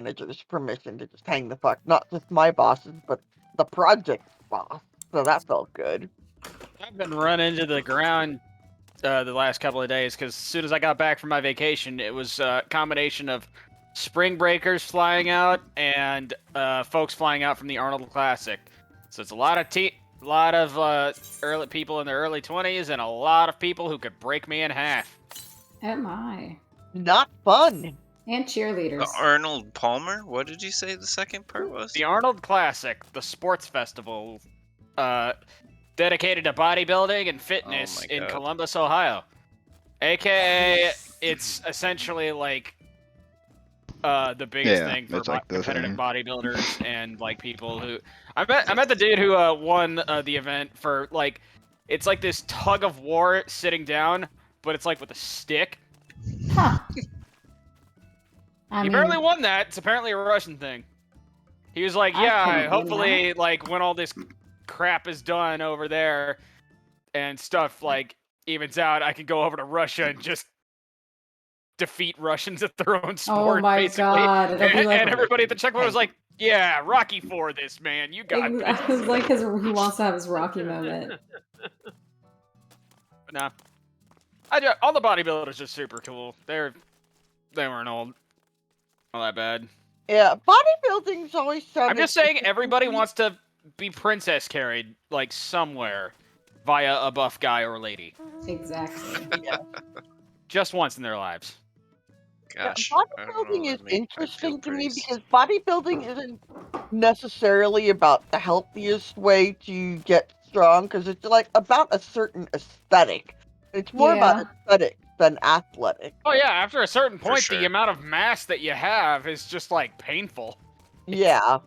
managers permission to just hang the fuck, not just my bosses, but the project's boss. So that felt good. I've been run into the ground the last couple of days because as soon as I got back from my vacation, it was a combination of spring breakers flying out and folks flying out from the Arnold Classic. So it's a lot of early people in their early 20s and a lot of people who could break me in half. Oh my. Not fun. And cheerleaders. Arnold Palmer? What did you say the second part was? The Arnold Classic, the sports festival, dedicated to bodybuilding and fitness in Columbus, Ohio. AKA, it's essentially like the biggest thing for like competitive bodybuilders and like people who. I met the dude who won the event for like, it's like this tug of war sitting down, but it's like with a stick. Huh. He barely won that. It's apparently a Russian thing. He was like, yeah, hopefully, like, when all this crap is done over there and stuff, like, evens out, I can go over to Russia and just defeat Russians at their own sport, oh my basically. God. And everybody at the checkpoint was like, yeah, Rocky for this, man. You got this. It was like he wants to have his Rocky moment. But nah. All the bodybuilders are super cool. They weren't all that bad. Yeah, bodybuilding's always sounded... I'm just saying everybody wants to be princess carried, like, somewhere, via a buff guy or lady. Exactly. Yeah. Just once in their lives. Gosh. Bodybuilding is interesting to me because bodybuilding isn't necessarily about the healthiest way to get strong, because it's, like, about a certain aesthetic. It's more about aesthetic than athletic. Oh yeah, after a certain point, sure. the amount of mass that you have is just, like, painful. Yeah.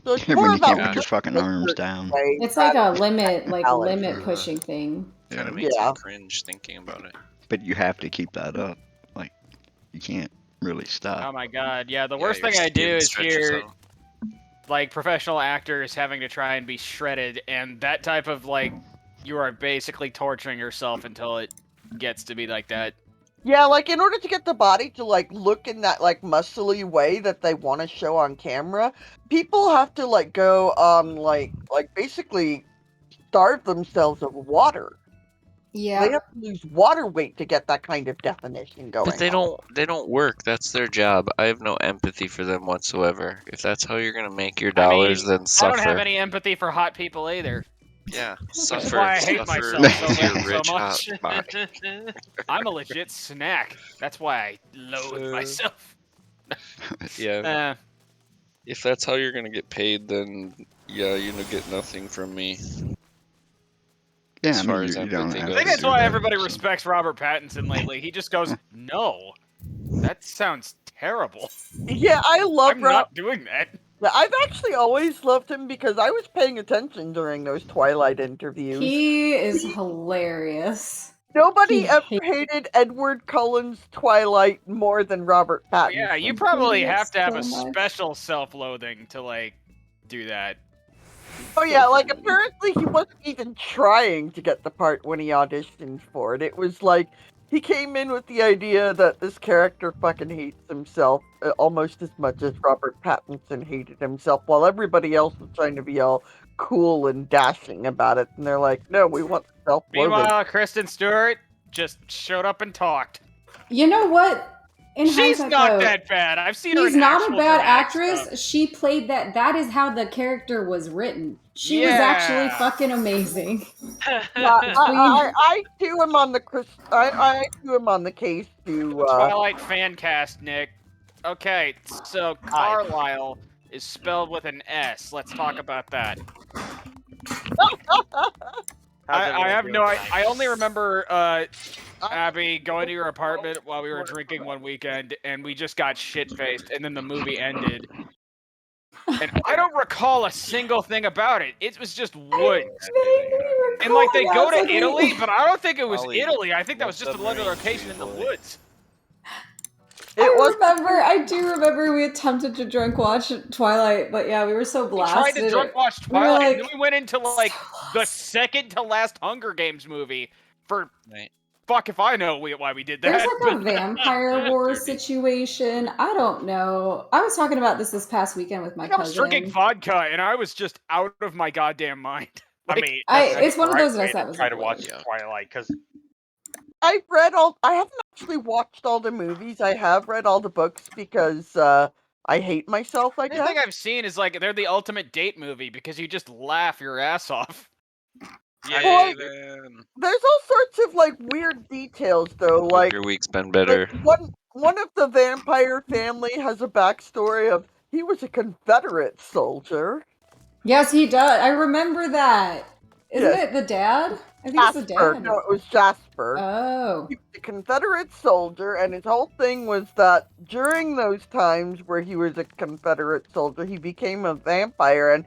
So it's When more you about can't put your fucking arms down. It's like a limit pushing thing. Kind of makes me cringe thinking about it. But you have to keep that up. Like, you can't really stop. Oh my god, yeah, the worst thing I do is hear, like, professional actors having to try and be shredded, and that type of, like, you are basically torturing yourself until it gets to be like that. Yeah, like, in order to get the body to, like, look in that, like, muscly way that they want to show on camera, people have to, like, go on, like, basically starve themselves of water. Yeah. They have to lose water weight to get that kind of definition going. But they don't work. That's their job. I have no empathy for them whatsoever. If that's how you're gonna make your dollars, then suffer. I don't have any empathy for hot people either. Yeah, suffer. That's why I hate myself so much. I'm a legit snack. That's why I loathe myself. Yeah. If that's how you're gonna get paid, then yeah, you're gonna get nothing from me. Yeah, as far as you don't empathy have goes. I think that's why everybody respects Robert Pattinson lately. He just goes, no, that sounds terrible. Yeah, I love I'm not doing that. I've actually always loved him because I was paying attention during those Twilight interviews. He is hilarious. Nobody ever hated Edward Cullen's Twilight more than Robert Pattinson. Yeah, you probably have to have a special self-loathing to, like, do that. Oh yeah, like, apparently he wasn't even trying to get the part when he auditioned for it. It was like, he came in with the idea that this character fucking hates himself almost as much as Robert Pattinson hated himself, while everybody else was trying to be all cool and dashing about it. And they're like, no, we want self-loathing. Meanwhile, Kristen Stewart just showed up and talked. You know what? She's not that bad. I've seen her. She's not a bad actress. She played that. That is how the character was written. She was actually fucking amazing. I do him on the case to Twilight fan cast, Nick. Okay, so Carlisle is spelled with an S. Let's talk about that. I have no. I only remember Abby going to your apartment while we were drinking one weekend, and we just got shit-faced, and then the movie ended. And I don't recall a single thing about it. It was just woods. And, like, they go to Italy, but I don't think it was Italy. I think that was just another location in the woods. I do remember we attempted to drunk watch Twilight, but yeah, we were so blasted. We tried to drunk watch Twilight, and then we went into, like, the second to last Hunger Games movie for fuck if I know why we did that. There's like a but- vampire war situation. I don't know. I was talking about this past weekend with my I was drinking cousin. vodka and I was just out of my goddamn mind. I mean, it's one of those that I way thought to was try to like, watch Twilight because I haven't actually watched all the movies. I have read all the books because I hate myself, I guess. Everything I've seen is like they're the ultimate date movie because you just laugh your ass off. Yay, Well, man. There's all sorts of like weird details though, Hope like your week's been better. one of the vampire family has a backstory of he was a Confederate soldier. yes, he does. I remember that. Isn't Yes. it the dad? I think it's the Jasper. dad. No, it was Jasper. Oh. He was a Confederate soldier, and his whole thing was that during those times where he was a Confederate soldier, he became a vampire, and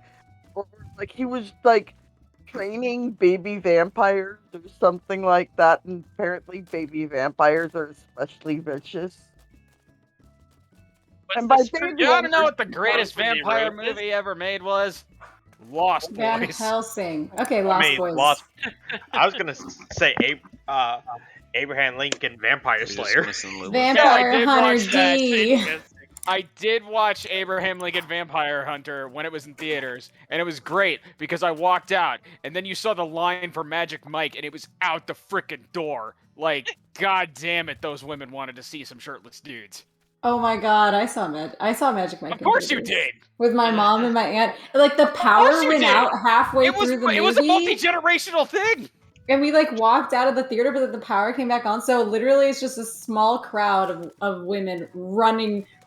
like he was like training baby vampires or something like that, and apparently baby vampires are especially vicious. And by baby You want to know what the Wonderful greatest when he vampire wrote this? movie ever made was? Lost Van Boys. Helsing. Okay, I Lost mean, Boys. I was gonna say Abraham Lincoln Vampire You're just Slayer. missing Lilith. Vampire did Hunter watch that. D. I did watch Abraham Lincoln Vampire Hunter when it was in theaters, and it was great because I walked out, and then you saw the line for Magic Mike, and it was out the frickin' door. Like, god damn it, those women wanted to see some shirtless dudes. Oh my god, I saw Magic Mike. Of in course you theaters. did. With my mom and my aunt. Like the power course you went did. out halfway It was through the movie. it was a multi-generational thing. And we like walked out of the theater, but then the power came back on. So literally, it's just a small crowd of women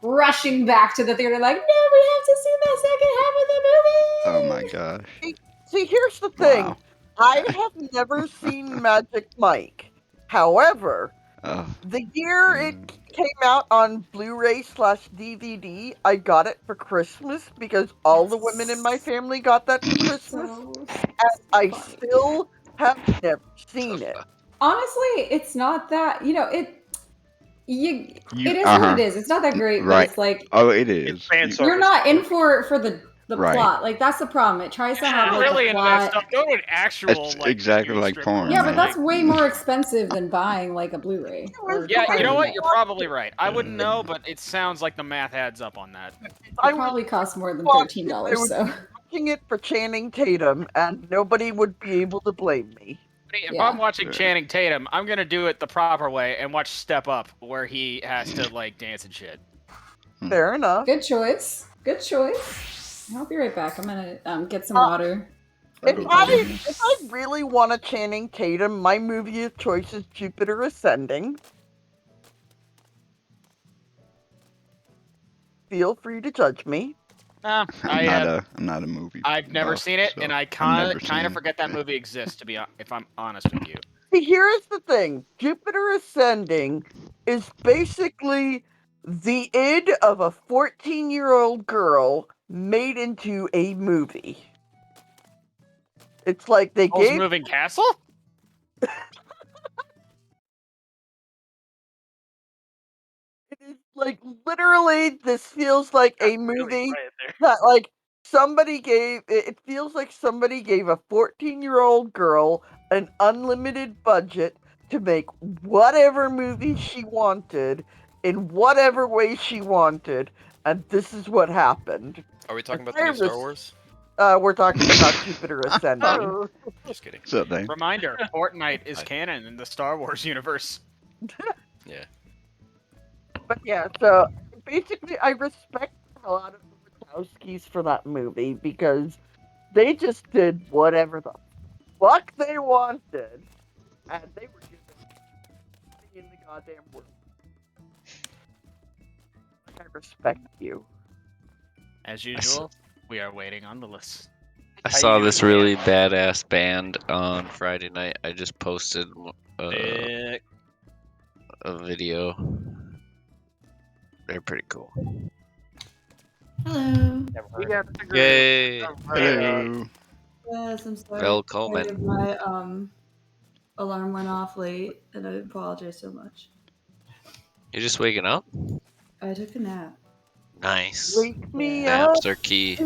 rushing back to the theater, like, no, we have to see the second half of the movie. Oh my gosh. See, here's the thing. Wow. I have never seen Magic Mike. However, Oh, the year it came out on Blu-ray/DVD, I got it for Christmas because all the women in my family got that for Christmas, So and I funny. still have never seen it. Honestly, it's not that it is what uh-huh. it is. It's not that great, but Right. it's like Oh, it It's is. fan You- service. you're not in for the Right. plot. Like that's the problem. It tries to have Not like really a into that plot. stuff. Go to an actual It's like exactly dude like strip porn, club. Yeah, but man. that's way more expensive than buying like a Blu-ray. Or Yeah, you know what? Blu-ray. You're probably right. I wouldn't know, but it sounds like the math adds up on that. I It was probably costs more than watching $13. So it for Channing Tatum, and nobody would be able to blame me. If Yeah. I'm watching Channing Tatum, I'm gonna do it the proper way and watch Step Up, where he has to like dance and shit. Fair enough. good choice. Good choice. I'll be right back. I'm gonna get some water. If I really want a Channing Tatum, my movie of choice is Jupiter Ascending. Feel free to judge me. I I'm not a movie. I've never buff, seen it, so and I I've kind never of seen forget that movie exists. To be if I'm honest with you. See, here's the thing. Jupiter Ascending is basically the id of a 14-year-old girl made into a movie. It's like they Hell's gave... Moving Castle? It is like, literally, this feels like a movie that, like, it feels like somebody gave a 14-year-old girl an unlimited budget to make whatever movie she wanted in whatever way she wanted, and this is what happened. Are we talking about the new Star Wars? We're talking about Jupiter Ascending. Just kidding. What's up, Dave? Reminder: Fortnite is canon in the Star Wars universe. Yeah. But yeah, so basically, I respect the hell out of the Wachowskis for that movie because they just did whatever the fuck they wanted, and they were given everything in the goddamn world. Like, I respect you. As usual, we are waiting on the list. I saw this really badass band on Friday night. I just posted a video. They're pretty cool. Hello. Yay! Hello. Yes, I'm sorry. Welcome. My alarm went off late, and I apologize so much. You're just waking up? I took a nap. Nice. Wake me up. Naps are key.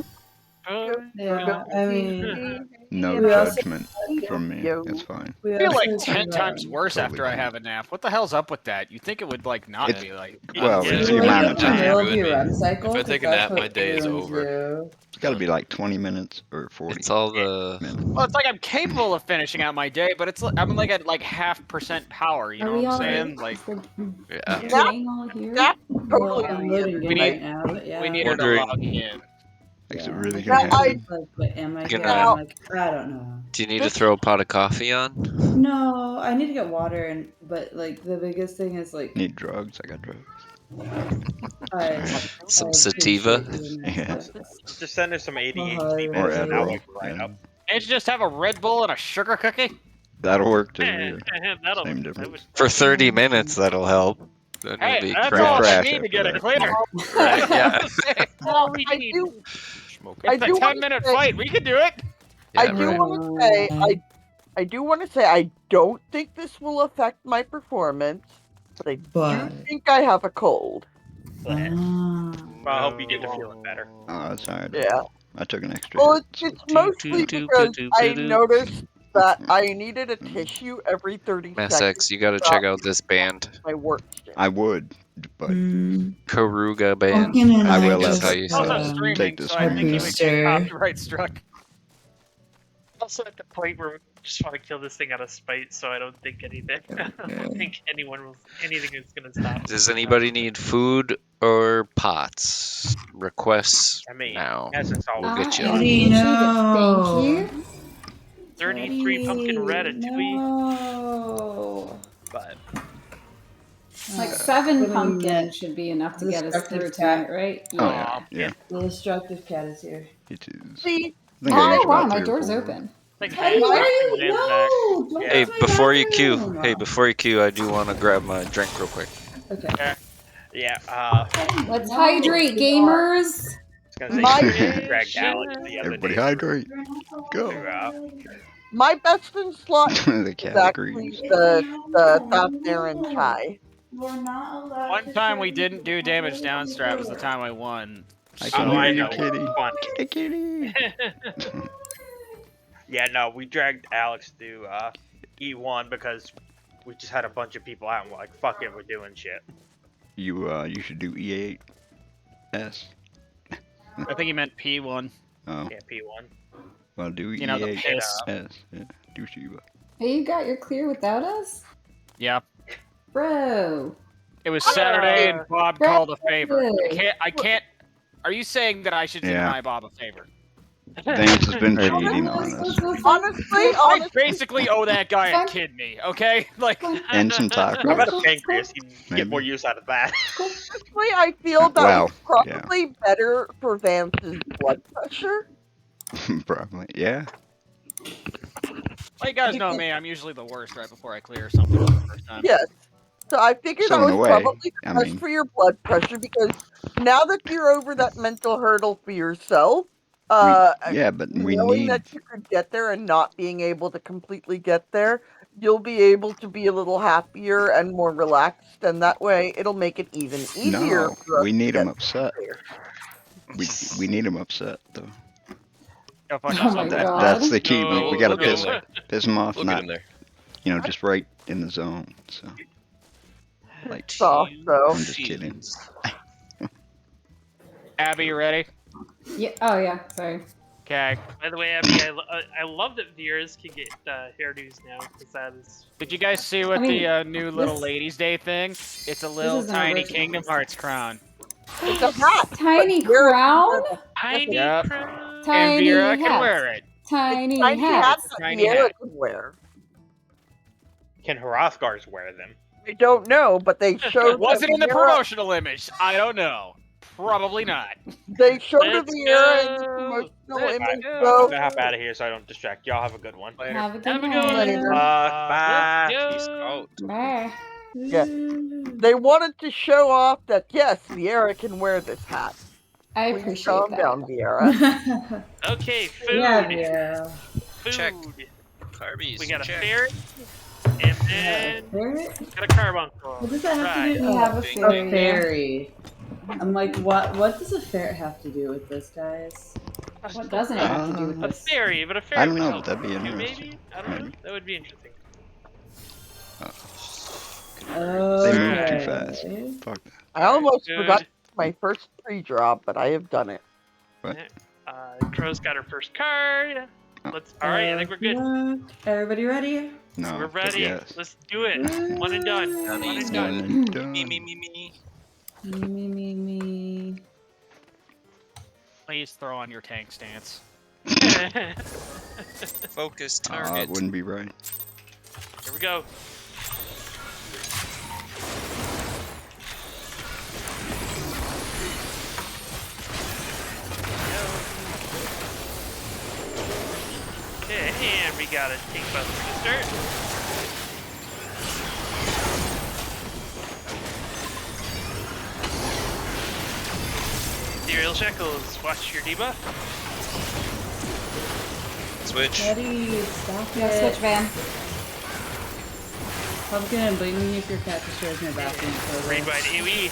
Yeah, I mean, No We also- judgment from me. It's fine. we I feel like also 10 do, times worse Totally after I fine. have a nap. What the hell's up with that? You think it would like not It's- be like? Well, Yeah. it's You the wake amount up of in the middle time. of your REM cycle. If I 'cause take a that's nap, what my day is ruins over. you. It's got to be like 20 minutes or 40 It's all the. minutes. Well, it's like I'm capable of finishing out my day, but I'm like at like 0.5% power. You Are know we what all I'm saying? right? Like, Is the Yeah. gang all here? That's Well, totally I'm loading reasonable. in We right need- now, but yeah. we need her to Wondering- log in. Is it Yeah. really Now, gonna happen? Like, but am I Gonna- here? I'm like, I don't know. Do you need to throw a pot of coffee on? No, I need to get water, but like the biggest thing is like Need drugs? I got drugs. I Some I sativa? appreciate you and Yeah. stuff. Just send her some ADHD Or meds and I'll Adderall. wake her right Yeah. up. Can't you just have a Red Bull and a sugar cookie? That'll work too. Yeah. That'll, Same that difference. would- For 30 minutes, that'll help. Then Hey, you'll be that's crash. all I Crash need to get after it cleaner. Right, yeah. That's all we I need. do, Smoking. I It's a do 10-minute wanna say- fight. We can do it. I Yeah, do right. want to say, I do want to say, I don't think this will affect my performance, but I But do think I have a cold. Well, I hope you get to feeling better. Oh, that's alright. Yeah. I took an extra. Well, hit, so- it's mostly because I noticed that I needed a tissue every 30 Mass seconds. X, you gotta check out this band. My work shift. I would, but Karuga Band. Pumpkin and I I will think that's let how you It's say also it. streaming, take this so I one. think he would Booster. get copyright struck. Also at the point where we just want to kill this thing out of spite, so I don't think anything. I don't think anything is gonna stop. Does anybody need food or pots? Requests I mean, now. as it's always We'll get you. I Eddie, appreciate no. it. Thank you. 33 pumpkin ratatouille. No. but Like 7 What a pumpkins net. should be enough to This get us destructive through cat. tonight, right? Oh yeah, yeah. The destructive cat is here. It is. See, I think I Oh ate wow, about my 3 or door's 4. open. Like, Eddie, why are you? Zan's back. No! Don't Hey, touch my before you queue, bathroom. before you queue, I do want to grab my drink real quick. Okay. yeah, Let's No, hydrate, you are. gamers. I was gonna My- say you dragged Alex the other Everybody day. hydrate. to, Go. my best in slot The is cat actually agrees. the top there in Chai. We're not allowed One to time show we you didn't do the damage down photo. strat was the time I won. I So- can I hear you, know. kitty. Fun. Kitty, kitty. Yeah, no, we dragged Alex to E1 because we just had a bunch of people out and we're like, fuck it, we're doing shit. You should do E8S. I think he meant P1. Oh, Yeah, P1. well, do You know, the E8S. piss. Yeah, do Shiva. Hey, you got your clear without us? Yeah. Bro. It was Saturday and Bob called a favor. Hey. I can't. Are you saying that I should Yeah. deny Bob a favor? Vance has been cheating on us. Honestly, I basically owe that guy a Fine. kidney, okay? Like, And some tacos. How about a pancreas? He'd Maybe. get more use out of that. honestly, I feel that Wow, was probably better for Vance's blood pressure. Probably. Yeah. well, you guys know me. I'm usually the worst right before I clear something for the first time. Yes. So I figured So that in was a way, probably I best mean- for your blood pressure because now that you're over that mental hurdle for yourself, Yeah, but we knowing need. that you could get there and not being able to completely get there, you'll be able to be a little happier and more relaxed, and that way it'll make it even easier. No, for us we to need get him upset. there. We need him upset though. Go fuck Oh yourself. my That, God. that's the key. No, we gotta we'll get piss him piss him off, We'll get not him there. just right in the zone. So, like, Soft, so I'm just kidding. Abby, you ready? Yeah. Oh yeah. Sorry. Okay. By the way, Abby, I love that viewers can get hairdos now, because that is. Did you guys see what I mean, the new little this- Ladies' Day thing? It's a little is an tiny original. Kingdom Hearts crown. it's a hat. Tiny but you're- crown. Tiny Yep. crown. And Tiny Vera can hats. wear it. Tiny Tiny hats. hats that Tiny Viera hat. could wear. Can Hrothgar's wear them? I don't know, but they showed. Was that it in the Viera- promotional image? I don't know. Probably not. They showed a Let's Viera in the go. promotional Let's image, go. I'm so gonna hop out of here so I don't distract y'all. Have a good one. Later. Have a good Have a good night. one. Later. Bye. Let's Peace go. out. Bye. Yeah. they wanted to show off that yes, Viera can wear this hat. I Please appreciate calm that. down, Viera. Okay, food. yeah. Food. Check. Carbies. We got a check. ferret, and then Ferret? got a carbuncle. What does that have Right. to do? We have a Ding, A fairy. fairy. I'm like, what does a ferret have to do with this, guys? What doesn't it have to do with A this? fairy, but a fairy I don't would know, help but that'd be too, interesting. maybe? I don't know. Maybe. That would be interesting. They move too Okay. fast. Fuck that. I almost Good. forgot my first pre-drop, but I have done it. What? Crow's got her first card. Oh. Alright, I think we're good. Everybody ready? No. We're but ready. Yes. Let's do it. One and done. One and done. One and done. Me. Me. Please throw on your tank stance. Focus It target. wouldn't be right. Here we go. Okay, and we got a tank buster to start. Serial Shackles, watch your debuff. Switch. Ready? Stop Yeah, it. switch van. Pumpkin and blame me if your cat destroys my bathroom. Raid by AoE.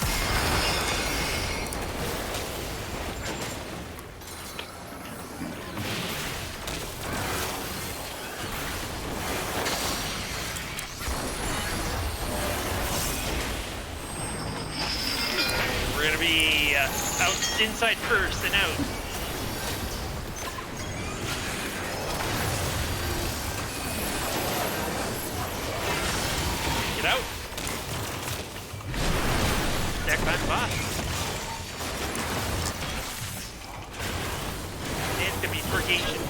We're gonna be out inside first and out. Get out. Deck on boss. It's gonna be purgation.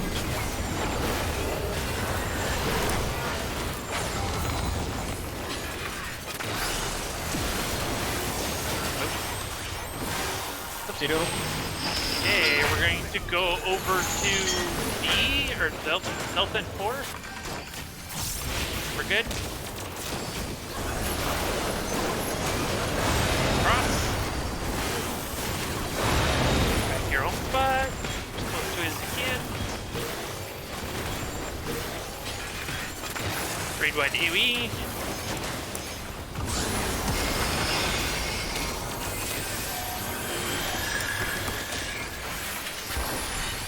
Okay, we're going to go over to D or Delta and 4. We're good. Cross. Back your own spot. As close to it as you can. Raid wide AoE.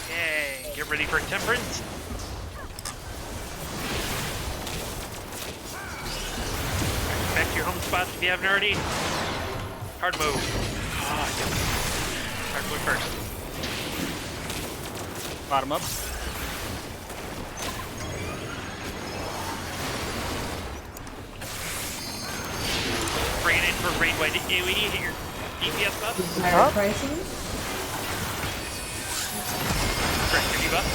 Okay, get ready for Temperance. Back to your home spots if you haven't already. Hard move. Hard move first. Bottom up. Bring it in for raid wide AoE. Hit your DPS buff. Higher pricing? Correct your debuff.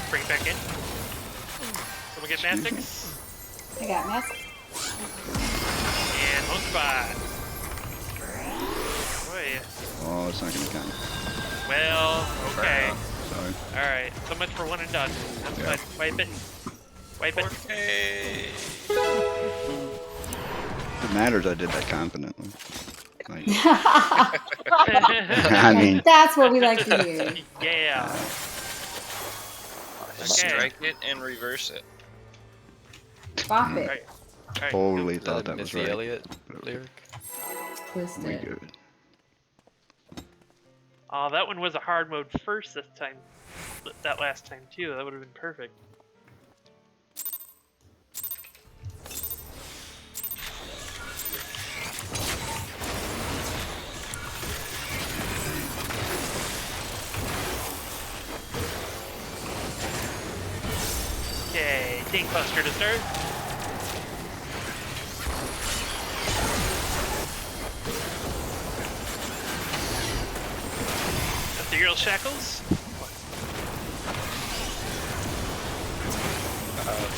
Bring it back in. Someone get Mastics. I got mess. And home spot. Boy. Oh, it's not gonna count. Well, okay. Sorry. Alright, so much for one and done. That's Yeah. fine. Wipe it. Wipe it. Hey. If it matters, I did that confidently. Like, I mean, That's what we like to hear. Yeah. Strike it and reverse it. Bop it. Alright. Alright. totally thought that was Missy right. Elliott lyric. Twist We it. good. Oh, that one was a hard mode first this time. That last time too. That would have been perfect. Okay, Tank Buster to start. Ethereal Shackles.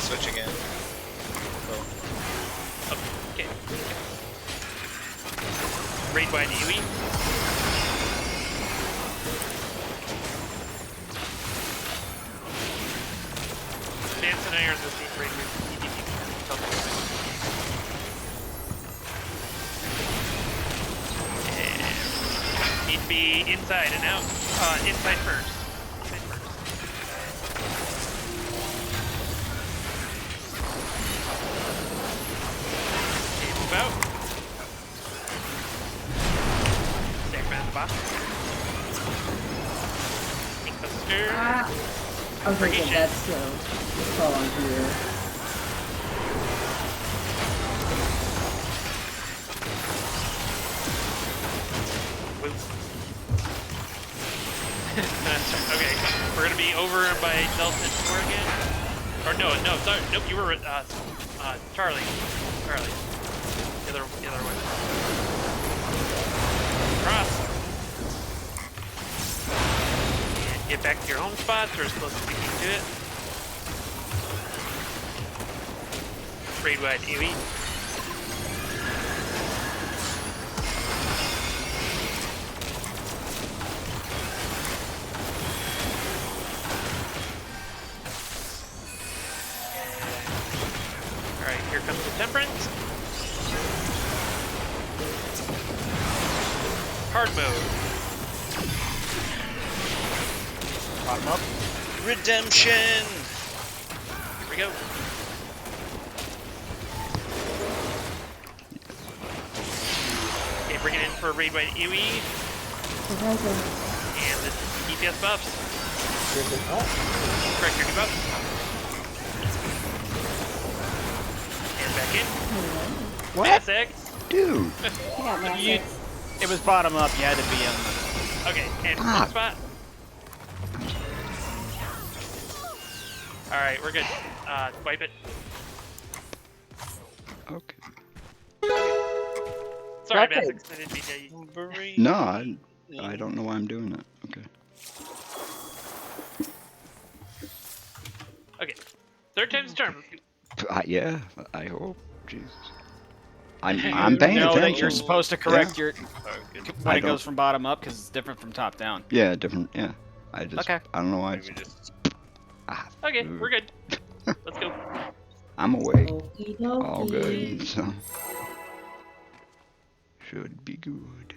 Switch again. Okay. Raid by AoE. Dance and Iron the same raid with EDP. Need to be inside and out. Inside first. Inside first. Okay, move out. Stack man the box. Buster. Okay, good. That's fall on here. Okay, we're gonna be over by Delta 4 again. Or no, sorry, nope, you were Charlie. The other way. Cross. And get back to your home spots, or as close as you can to it. Raid wide AoE. Alright, here comes the Temperance. Hard mode. Bottom up. Redemption! Here we go. Okay, bring it in for a raid by AoE. And the DPS buffs. Correct your debuff. And back in. What? Mass X. Dude. I got Mass X. It was bottom up. You had to be in. Okay, and Ah. one spot. Alright, we're good. Wipe it. Okay. Sorry, Okay. Mass X, I didn't mean to. No, I don't know why I'm doing that. Okay. Okay. Third time's the charm. Yeah, I hope. Jesus. I'm You paying know attention. that you're supposed to correct your when I it goes don't- from bottom up because it's different from top down. Yeah, different. Yeah. I just. Okay. I don't know why. Maybe just Okay, we're good. Let's go. I'm awake. Okie All good. dokie. So. Should be good.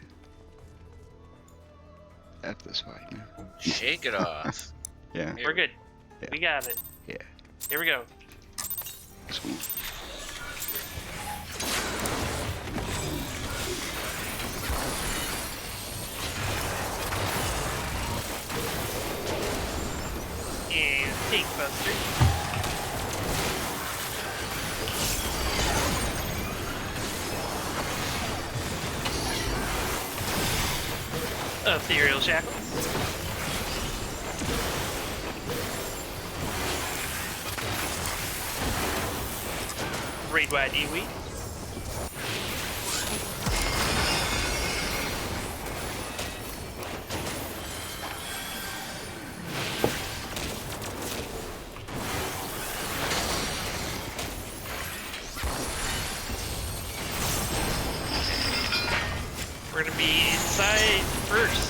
F this fight, man. shake it off. Yeah. We're good. Yeah. We got it. Yeah. Here we go. Sweet. And take Buster. Ethereal Shackles. Raid wide AoE. We're gonna be inside first.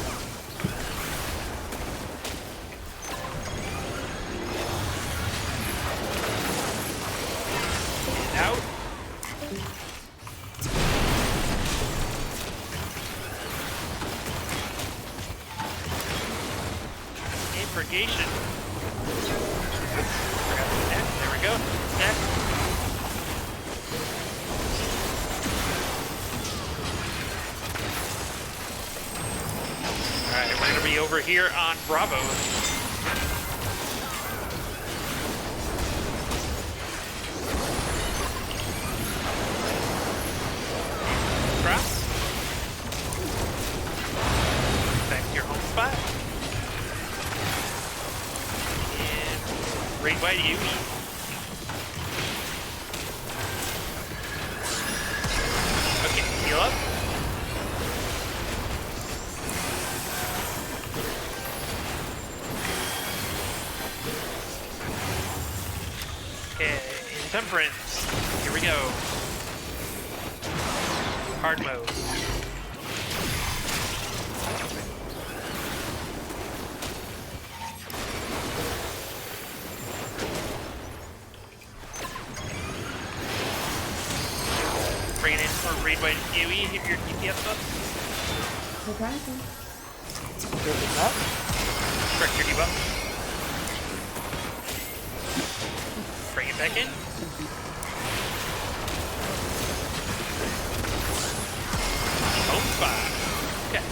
And out. And purgation. Forgot the stack. There we go. Stack. Alright, we're gonna be over here on Bravo. Cross. Back to your home spot. And raid wide AoE. Okay, heal up. Okay, Intemperance. Here we go. Hard mode. Bring it in for raid by AoE. Hit your DPS up. Okay. Correct your debuff. Bring it back in. Home spot. Okay.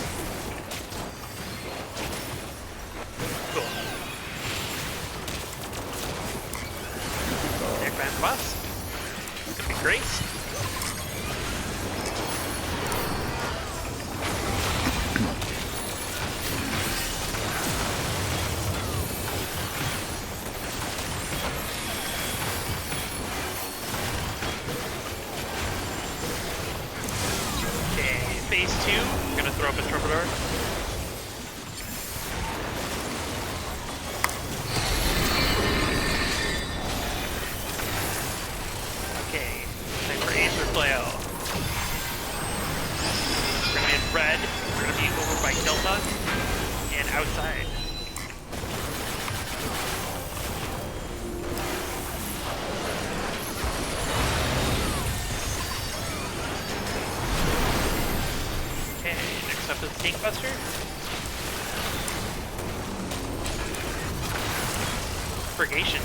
phase 2. I'm gonna throw up a Troubadour. Okay, time for Aether Flail. We're gonna be in red. We're gonna be over by Delta and outside. Okay, next up is Tank Buster. Purgation.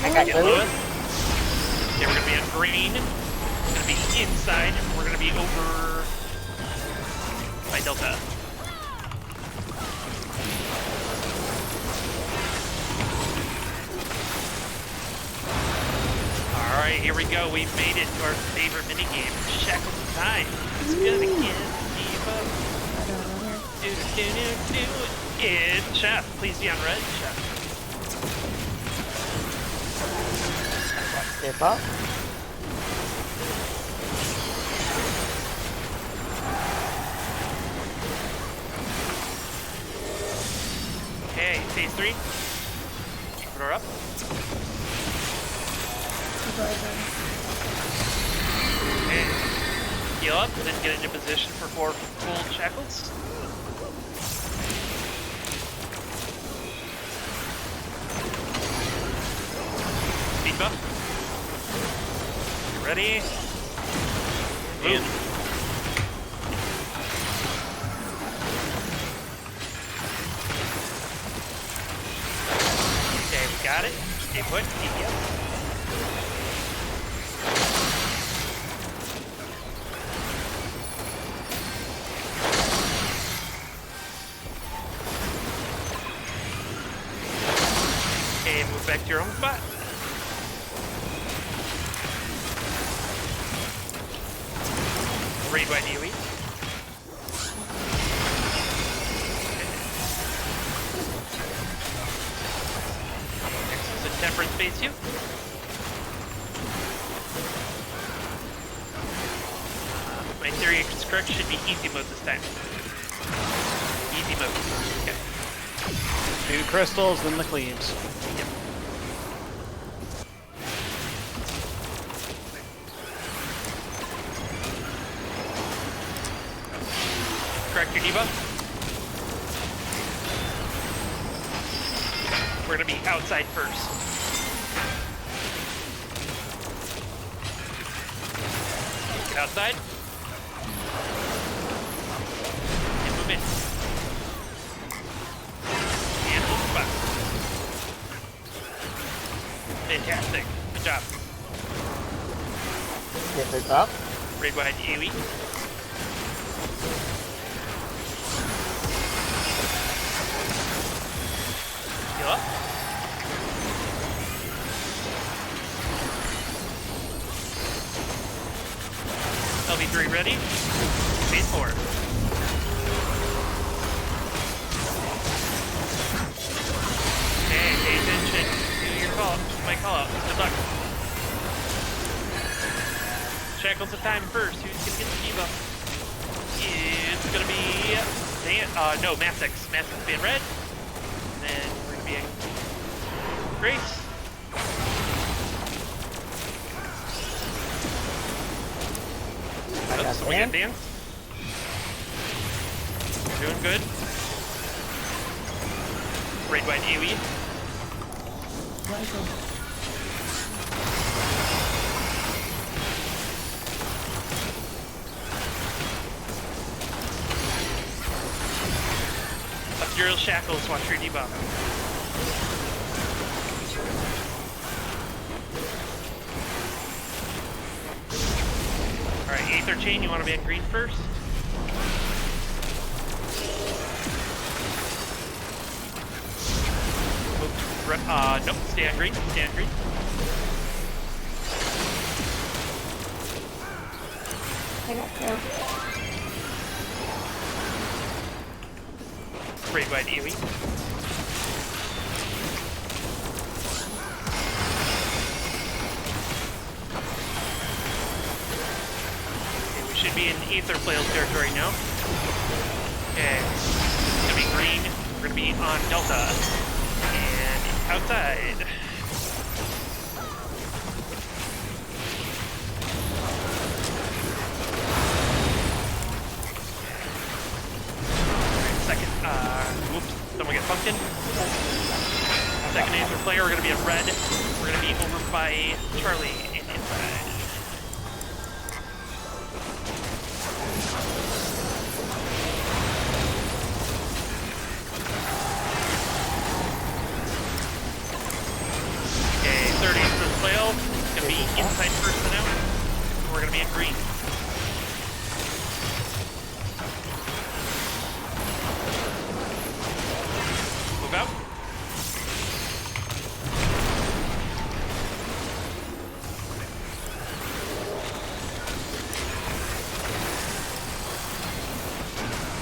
I got Yellow. blue. Okay, we're gonna be on green. We're gonna be inside, and we're gonna be over by Delta. Alright, here we go. We made it to our favorite minigame, Shackles of Time. It's gonna keep up. Do. And Chef, please be on red, Chef. Step up. Okay, phase 3. Troubadour up. Okay. Heal up, and then get into position for 4 full shackles. Speed buff. Get ready. And okay, we got it. Stay put. Keep up. Okay, move back to your home spot. Raid by DOE. Next is a Temperance phase 2. My theory is correct, should be easy mode this time. Easy mode. Okay. 2 crystals, then the cleaves. Yep. Correct your debuff. We're gonna be outside first. Get outside. And move in. And move back. Fantastic. Good job. Get this up. Raid wide AoE. Heal up. LV3 ready. Phase 4. Okay, pay attention to your call. My call out. Good luck. Shackles of Time first. Who's gonna get the debuff? It's gonna be no, Massix. Massix being red. And then we're gonna be in Grace. I got So we got dance. Doing good. Raid wide AoE. Ethereal Shackles, watch your debuff. Alright, Aether Chain, you want to be on green first? Nope, stay on green, stay on green. I got killed. Raid wide AoE. in Aether Flails territory now. Okay. It's gonna be green. We're gonna be on Delta. And outside. Second, whoops, someone get pumpkin. Second Aether Flare, we're gonna be in red. We're gonna be over by Charlie and inside. Okay, third Aether Flail, gonna be inside first and out. We're gonna be in green. Move out.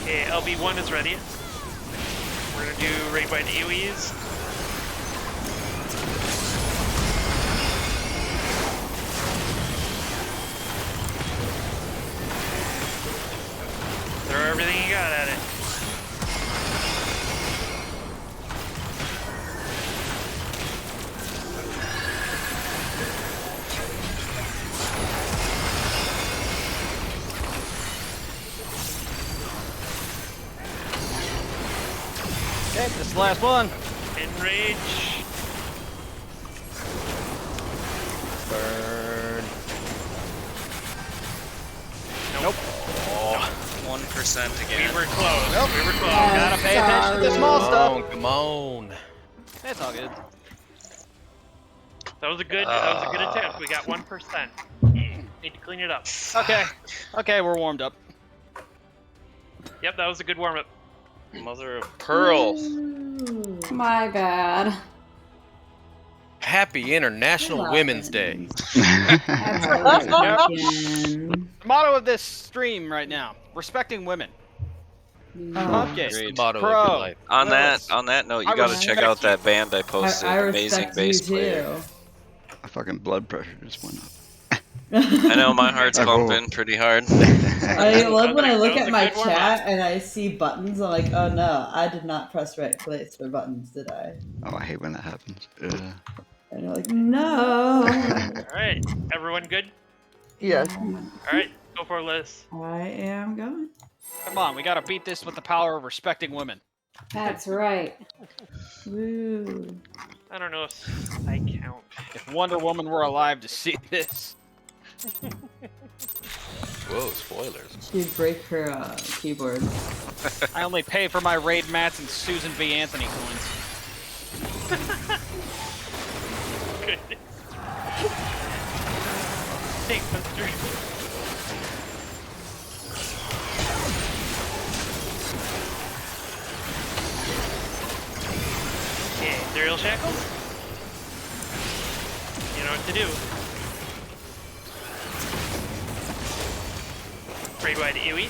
Okay, LB1 is ready. We're gonna do raid by AoEs. Throw everything you got at it. Okay, this is the last one. Enrage. Burn. Nope. Oh, 1% again. We were close. Nope. We were close. Gotta pay attention to the small stuff. Come on. It's all good. That was a good attempt. We got 1%. Need to clean it up. Okay. Okay, we're warmed up. Yep, that was a good warm up. Mother of pearl. My bad. Happy International Women's Day. The motto of this stream right now: respecting women. Pumpkin. That's the motto of Pro. your life. On Lewis. that note, you I gotta respect check out you. that band I posted. Amazing bass player. My fucking blood pressure just went up. I know my heart's I rolled. pumping pretty hard. I love when I That look was at a my good warm-up. chat and I see buttons. I'm like, oh no, I did not press right place for buttons, did I? Oh, I hate when that happens. And you're like, no. Alright, everyone good? Yes. Alright, go for it, Liz. I am going. Come on, we gotta beat this with the power of respecting women. That's right. Woo. I don't know if I count. If Wonder Woman were alive to see this. Whoa, spoilers. She'd break her keyboard. I only pay for my raid mats and Susan B. Anthony coins. Goodness. Thanks, Buster. Okay, Ethereal Shackles? You know what to do. Raid wide AoE.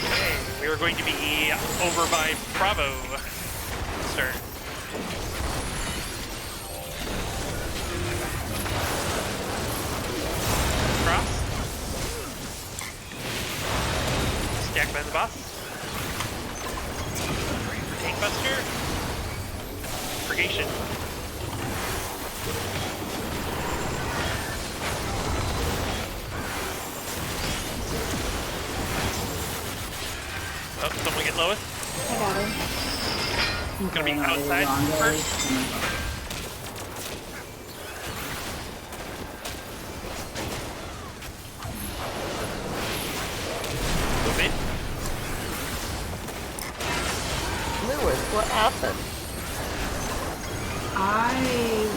Okay, we are going to be over by Bravo. Start. Cross. Stack by the boss. Tank Buster. Purgation. Oh, someone get Lois. I got him. It's gonna be outside first. Move in. Lewis, what happened? I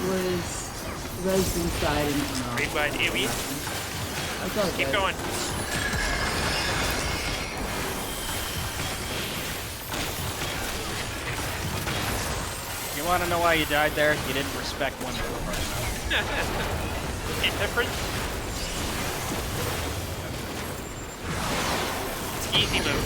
was rezzed inside and Raid wide AoE. That's all Keep good. going. You wanna know why you died there? You didn't respect Wonder Woman. Indifferent. Easy mode.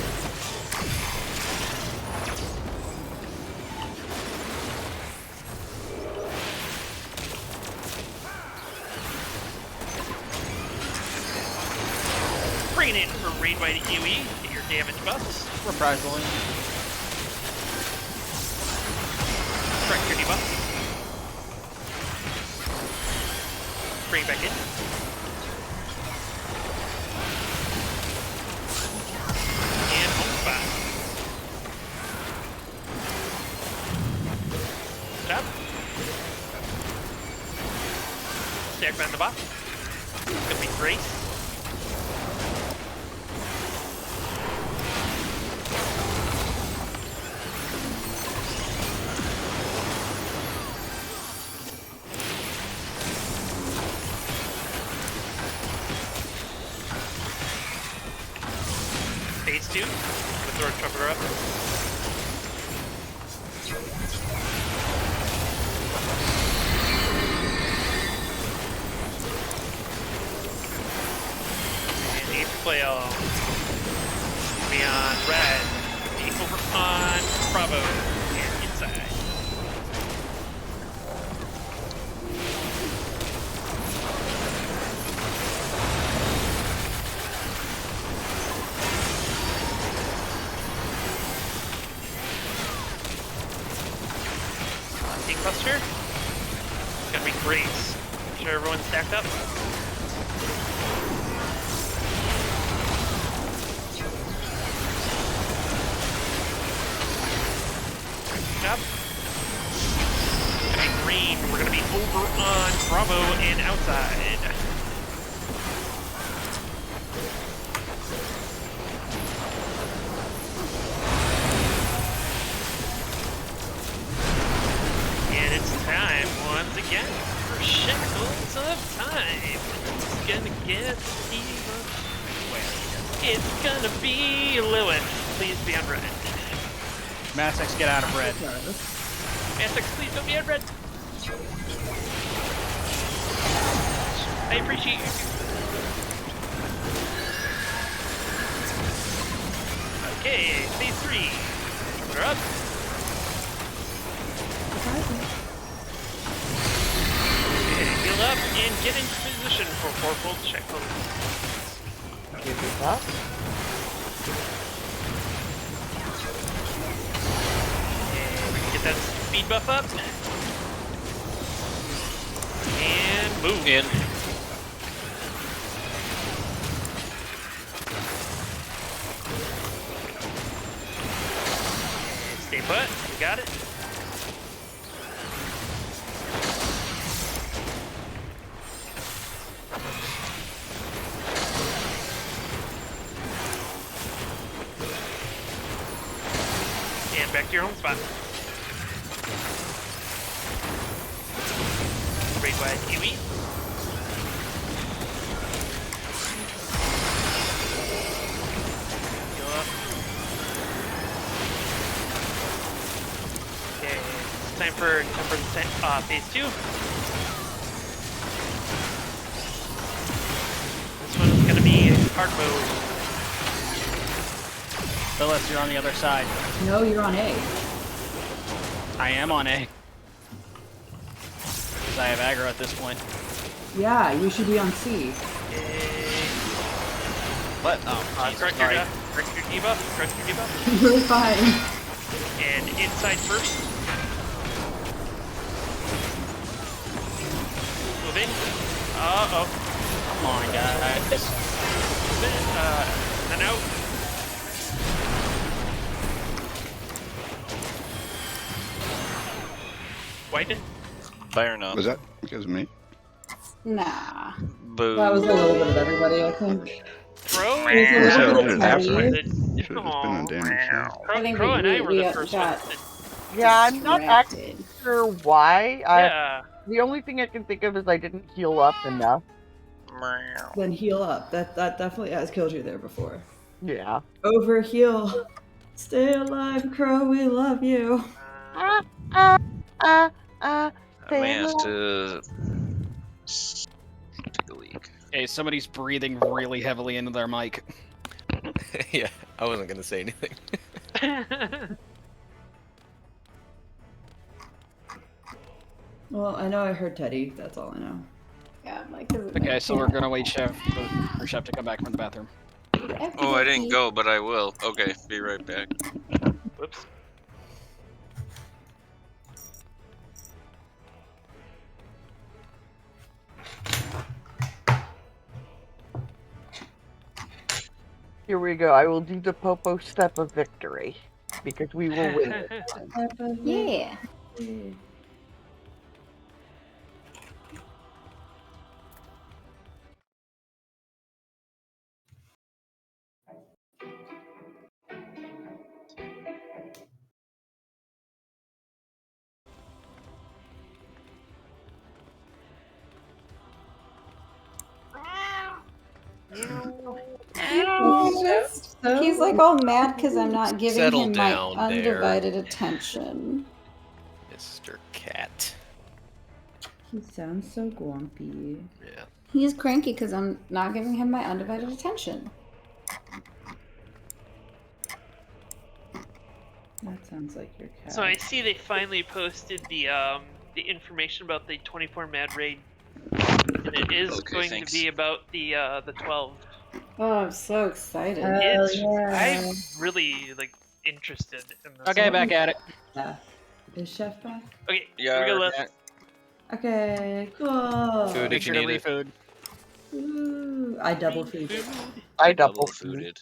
Bringing in for raid by the UE. Get your damage buffs. Reprisal. Correct your debuff. Bring it back in. And home spot. Stop. Stack behind the box. It's gonna be Grace. Phase 2. I'm gonna throw a trumpeter up. And the flail. Be on red. Be over on Bravo. And inside. Cluster. It's gonna be Grace. Make sure everyone's stacked up. Up. It's gonna be green. We're gonna be over on Bravo and outside. And it's time once again for Shackles of Time. It's gonna get even. It's gonna be Lilith. Please be on red. Massex, get out of red. Massex, please don't be on red. I appreciate you. Okay, phase 3. We're up. Okay, heal up and get into position for 4-fold Shackles. Give me that. Get that speed buff up. And move. In. And stay put. You got it. And back to your home spot. Raid by Kiwi. Go up. Okay, it's time for phase 2. This one's gonna be hard mode. Phyllis, you're on the other side. No, you're on A. I am on A. Because I have aggro at this point. Yeah, you should be on C. What? Oh, Correct your debuff. Correct your debuff. You're fine. And inside first. Move in. Uh-oh. Come on, guys. Move in. Then out. Wiping. Fire up. Was that because of me? Nah. Boo. That was a little bit of everybody, I think. Crow? It was a little bit After heavy. me. Should have just been on damage. Crow, I think Crow and I were the got first ones. Yeah, I'm not actually sure why. Yeah. The only thing I can think of is I didn't heal up enough. Then heal up. That definitely has killed you there before. Yeah. Over heal. Stay alive, Crow. We love you. I may have to take a leak. Okay, somebody's breathing really heavily into their mic. Yeah, I wasn't gonna say anything. Well, I know I heard Teddy. That's all I know. Yeah, Mike is. Okay, so we're gonna wait for Chef to come back from the bathroom. Oh, I didn't go, but I will. Okay, be right back. Whoops. Here we go. I will do the Popo step of victory because we will win this one. Yeah. He's like all mad because I'm not giving Settle him my down there. undivided attention. Mr. Cat. He sounds so grumpy. Yeah. He's cranky because I'm not giving him my undivided attention. That sounds like your cat. So I see they finally posted the information about the 24 Mad Raid, and it is going to be about the 12. Oh, I'm so excited. I'm really like interested in this. Okay, back at it. Yeah. Is Chef back? Okay, Yeah. here we go, left. Okay, cool. Food Make if sure you to need it. refood. Ooh, I double fooded. I double fooded.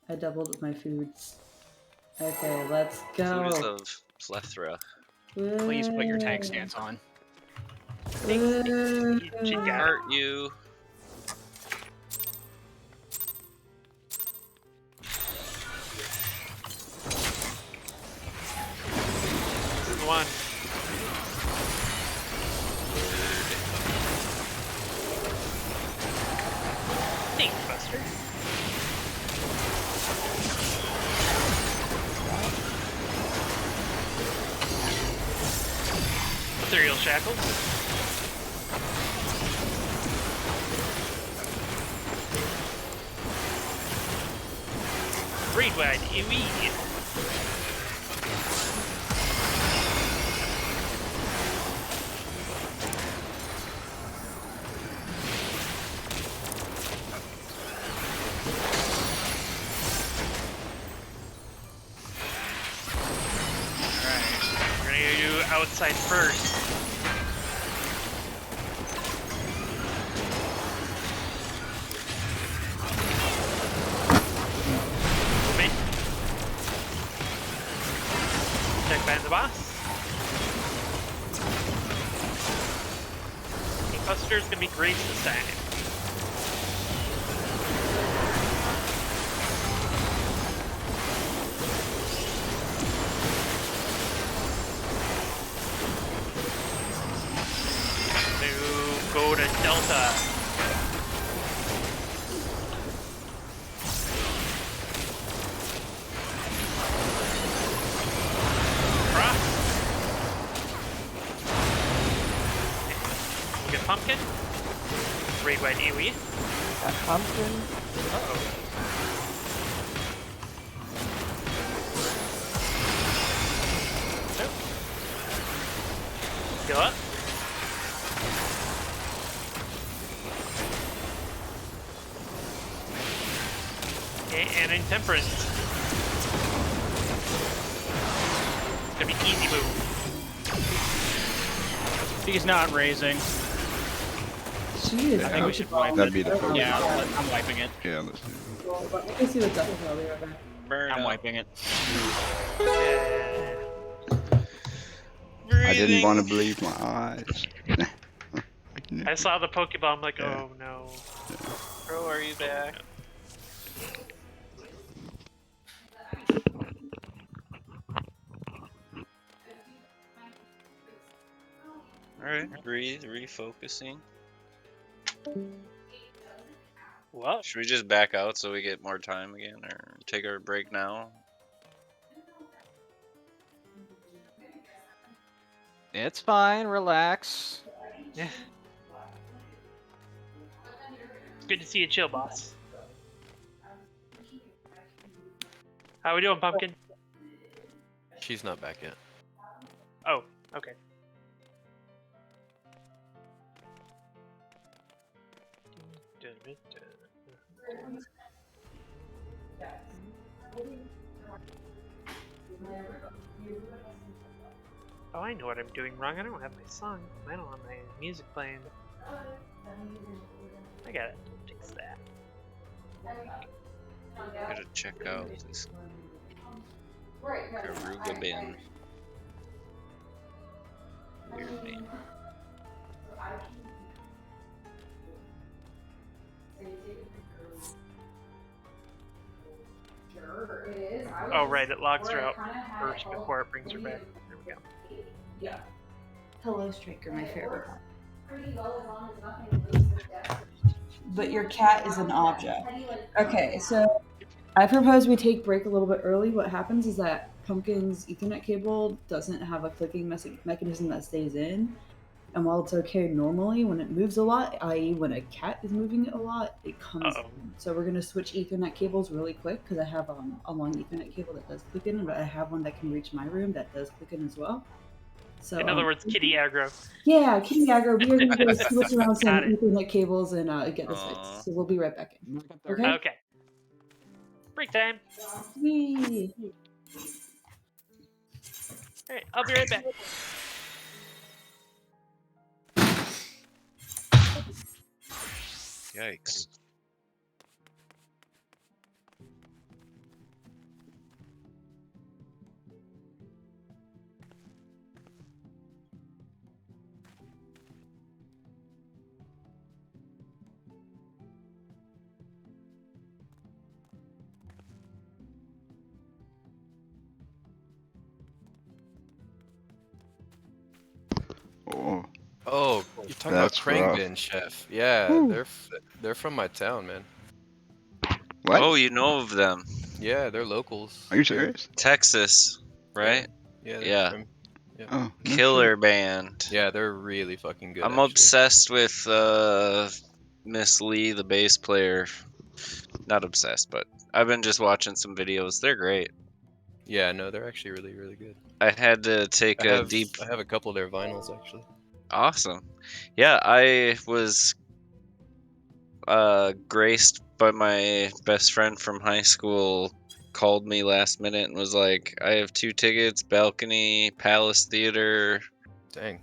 I doubled my foods. Okay, let's go. Food is of plethora. Please put your tank stance on. Aren't you? This is one. Thanks, Buster. Ethereal shackles. Read wide, immediate. Alright, we're gonna do outside first. Moving. Check behind the boss. King Buster's gonna be great this time. Go to Delta. Cross. We'll get Pumpkin. Raid by AoE. That pumpkin. Uh-oh. Go up. Okay, and Intemperance. It's gonna be easy move. He's not raising. Jeez, I think we should wipe That'd it. be the focus. Yeah, I'm wiping it. Yeah, let's do it. Let me see what's up with I'll be right back. I'm wiping it. I didn't want to believe my eyes. I saw the Pokeball, I'm like, oh no. Bro, are you back? Alright, breathe, refocusing. Well, Should we just back out so we get more time again, or take our break now? It's fine. Relax. yeah. It's good to see you chill, boss. How we doing, Pumpkin? She's not back yet. Oh, okay. Oh, I know what I'm doing wrong. I don't have my song. I don't have my music playing. I gotta fix that. Gotta check out this Karuga bin. Weird name. Oh, right, it logs her out first before it brings her back. There we go. Yeah. Hello, Striker, my favorite one. But your cat is an object. Okay, so I propose we take break a little bit early. What happens is that Pumpkin's Ethernet cable doesn't have a clicking mechanism that stays in. And while it's okay normally, when it moves a lot, i.e. when a cat is moving it a lot, it comes in. So we're going to switch Ethernet cables really quick because I have a long Ethernet cable that does click in, but I have one that can reach my room that does click in as well. So, in other words, kitty aggro. Yeah, kitty aggro. We're going to switch around some Ethernet cables and get this fixed. So we'll be right back in. Okay? Okay. Break time. Whee! Alright, I'll be right back. Yikes. Oh, you're talking about Crangbin, Chef. Yeah, they're from my town, man. What? Oh, you know of them? Yeah, they're locals. Are you serious? Texas, right? Yeah. Oh, no Killer shit. band. Yeah, they're really fucking good. I'm obsessed with Miss Lee, the bass player. Not obsessed, but I've been just watching some videos. They're great. Yeah, no, they're actually really, really good. I had to take I a have, deep. I have a couple of their vinyls actually. Awesome. Yeah, I was graced by my best friend from high school. Called me last minute and was like, "I have 2 tickets, balcony, Palace Theater." Dang.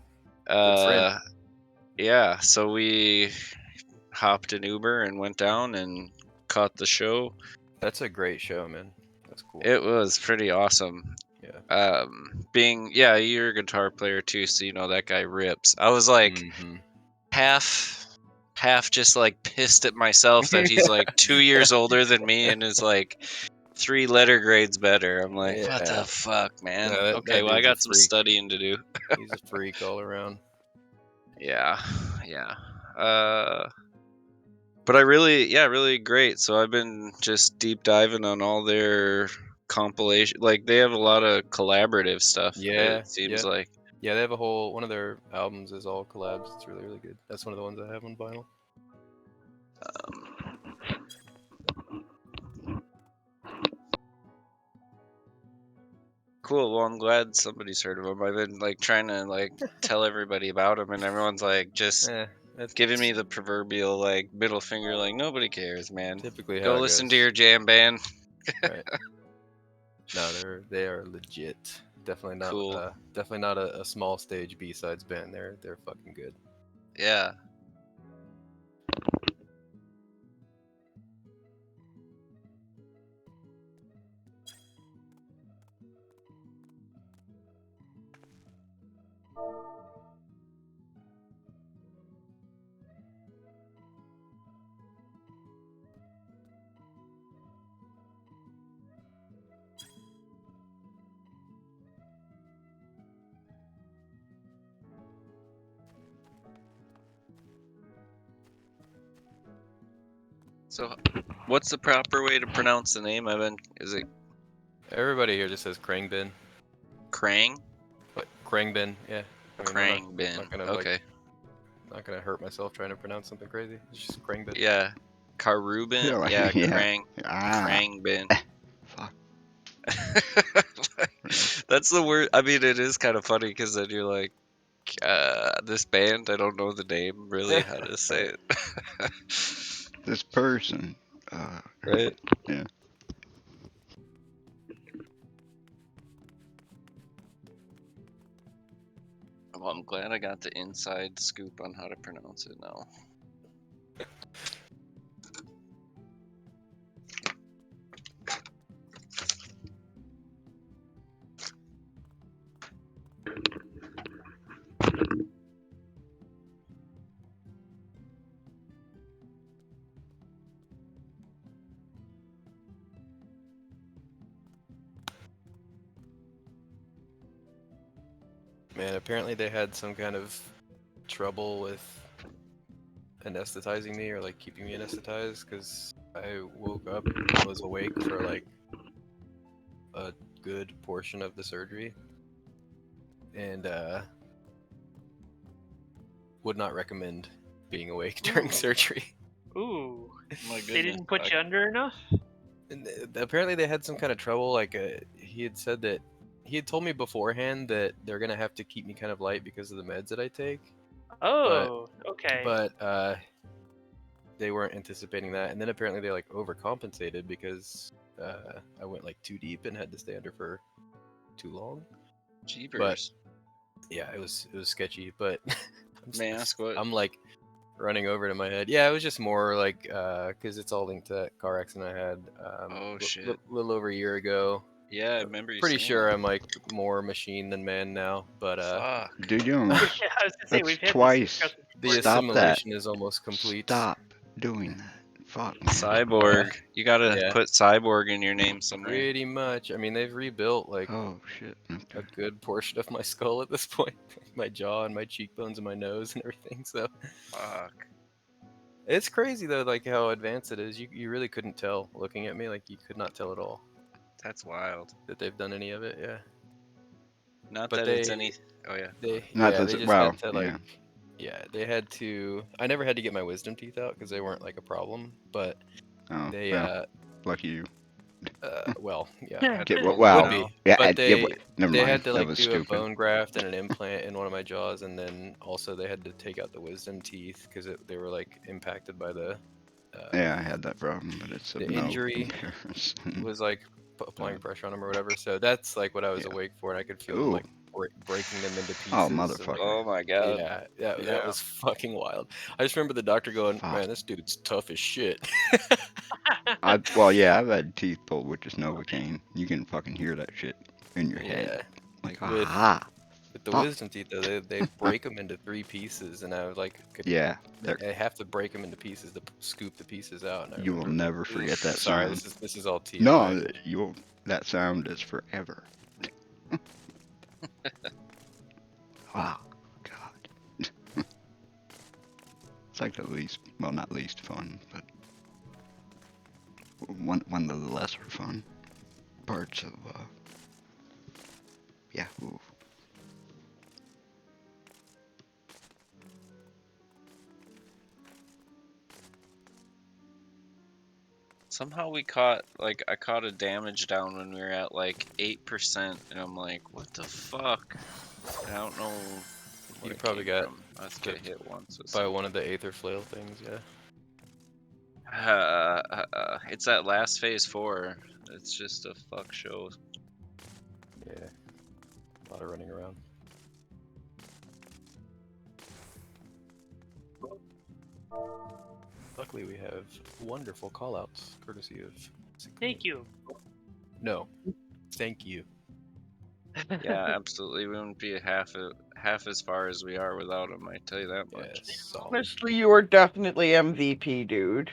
Good friend. Yeah, so we hopped an Uber and went down and caught the show. That's a great show, man. That's cool. It was pretty awesome. Yeah. You're a guitar player too, so you know that guy rips. I was like half just like pissed at myself that he's like 2 years older than me and is like 3 letter grades better. I'm like, what the fuck, man? No, okay, well I got some studying to do. He's a freak all around. Yeah. But I really great. So I've been just deep diving on all their compilation. Like they have a lot of collaborative stuff. Yeah, It seems like. Yeah, they have a whole one of their albums is all collabs. It's really, really good. That's one of the ones I have on vinyl. Cool. Well, I'm glad somebody's heard of them. I've been like trying to like tell everybody about them, and everyone's like just giving me the proverbial like middle finger, like nobody cares, man. Typically, go how it listen goes. to your jam band. Right. No, they are legit. Definitely not. Cool. Definitely not a small stage B-sides band. They're fucking good. Yeah. So, what's the proper way to pronounce the name? Is it Everybody here just says Crangbin. Krang? What? Crangbin, yeah. Crangbin. Okay. Not gonna hurt myself trying to pronounce something crazy. It's just Crangbin. Yeah. Karubin? Yeah, Krang. Krangbin. Fuck. That's the word. I mean, it is kind of funny because then you're like, this band, I don't know the name really, how to say it. This person. Right? Yeah. Well, I'm glad I got the inside scoop on how to pronounce it now. Man, apparently they had some kind of trouble with anesthetizing me or like keeping me anesthetized because I woke up and was awake for like a good portion of the surgery, and would not recommend being awake during surgery. Ooh. My They didn't put you under enough? And apparently they had some kind of trouble. Like he had said that he had told me beforehand that they're gonna have to keep me kind of light because of the meds that I take. Oh, okay. But they weren't anticipating that, and then apparently they like overcompensated because I went like too deep and had to stay under for too long. Jeepers. But yeah, it was sketchy. But May I ask what? I'm like running over to my head. Yeah, it was just more like because it's all linked to that car accident I had. Oh shit. Little over a year ago. Yeah, I remember you Pretty saying sure that. I'm like more machine than man now, but Fuck. Dude, you don't. Yeah, I was gonna say, That's we've had twice. this discussion the before. Stop that. assimilation is almost complete. Stop doing that. Fuck, man. Cyborg. You gotta Yeah. put cyborg in your name somewhere. Pretty much. I mean, they've rebuilt like Oh shit. a Okay. good portion of my skull at this point. My jaw and my cheekbones and my nose and everything. So Fuck. it's crazy though, like how advanced it is. You really couldn't tell looking at me. Like you could not tell at all That's wild. that they've done any of it. Yeah. Not But that it's any. Oh yeah. They Not yeah, that they it's- just wow, had to like yeah. yeah, they had to. I never had to get my wisdom teeth out because they weren't like a problem, but Oh, they well, lucky you. well yeah Get would wow. be. Yeah, But yeah, they never they mind. had to That like was do stupid. a bone graft and an implant in one of my jaws, and then also they had to take out the wisdom teeth because they were like impacted by the Yeah, I had that problem, but it's the of no injury comparison. was like applying pressure on them or whatever. So that's like what I was awake for, and I could feel them Ooh. like breaking them into pieces. Oh, and, motherfucker. like, Oh my god. yeah, that Yeah. was fucking wild. I just remember the doctor going, Fuck. "Man, this dude's tough as shit." Well, yeah, I've had teeth pulled with just Novocaine. You can fucking hear that shit in your head. Like, With- aha. With the Fuck. wisdom teeth, though, they break them into 3 pieces, and I was like, Yeah, I have to break them into pieces to scoop the pieces out. And I you will remember- never forget that Sorry, sound. this is all TMI. No, you'll. That sound is forever. Wow, God. It's like the least, well, not least fun, but one of the lesser fun parts of. Yeah. Ooh. Somehow we caught, like, I caught a damage down when we were at like 8%, and I'm like, what the fuck? I don't know. You it probably came got from. I think I hit once. with by something. one of the aether flail things, yeah. It's that last phase 4. It's just a fuck show. Yeah. A lot of running around. Luckily, we have wonderful callouts, courtesy of. Thank you. No, thank you. Yeah, absolutely. We wouldn't be half as far as we are without him. I tell you that much. Honestly, you are definitely MVP, dude.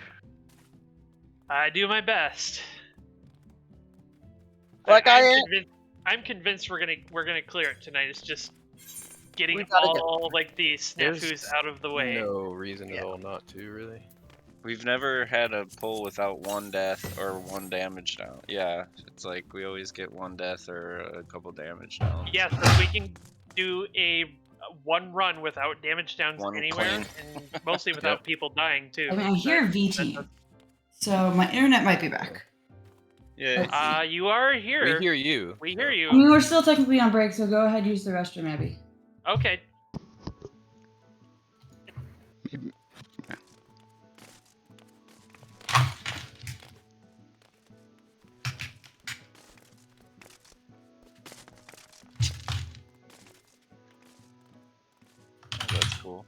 I do my best. Like I'm convinced we're gonna clear it tonight. It's just getting We gotta all like the snafus There's out of the way. No reason at all not to, really. We've never had a pull without 1 death or 1 damage down. Yeah, it's like we always get 1 death or a couple damage down. Yes, if we can do a 1 run without damage downs One anywhere, clean. and mostly without people dying too. I mean, I hear VT, so my internet might be back. Yeah. You are here. We hear you. We hear you. I mean, we're still technically on break, so go ahead, use the restroom, Abby. Okay. Oh, that's cool.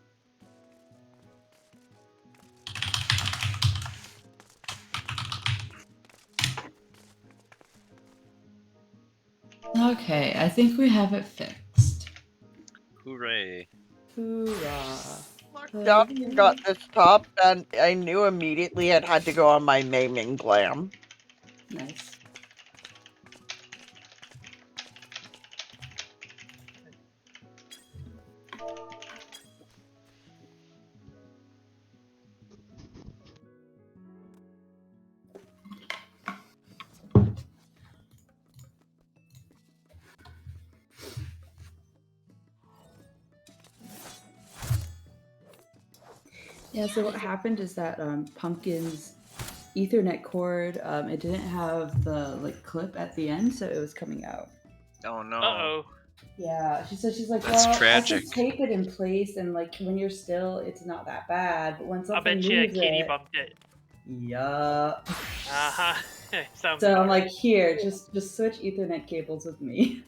Okay, I think we have it fixed. Hooray. Hoorah. Johnson got this top, and I knew immediately it had to go on my naming glam. Nice. Yeah, so what happened is that Pumpkin's Ethernet cord, it didn't have the like clip at the end, so it was coming out. Oh no. Uh-oh. Yeah, she's like, That's well, tragic. I can tape it in place, and like when you're still, it's not that bad. But when I something bet you moves Katie it, bumped it. yup. Uh-huh. Sounds So I'm about like, right. here, just switch Ethernet cables with me,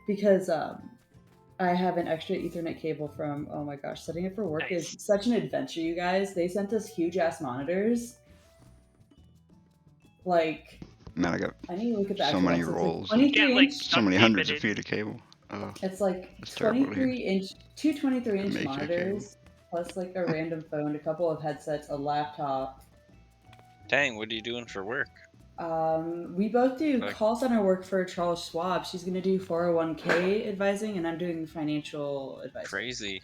because I have an extra Ethernet cable from, oh my gosh, setting it for work is such an adventure, you guys. They sent us huge ass monitors. Like, Man, I got I need to look at the so actual many box. It's rolls. like 23 inch. So many hundreds of feet of cable. It's like That's terrible to hear. 23 inch, two 23 inch Make your monitors, plus like a random phone, a couple of headsets, a laptop. Dang, what are you doing for work? We both do Like- call center work for Charles Schwab. She's gonna do 401k advising, and I'm doing financial advice. Crazy.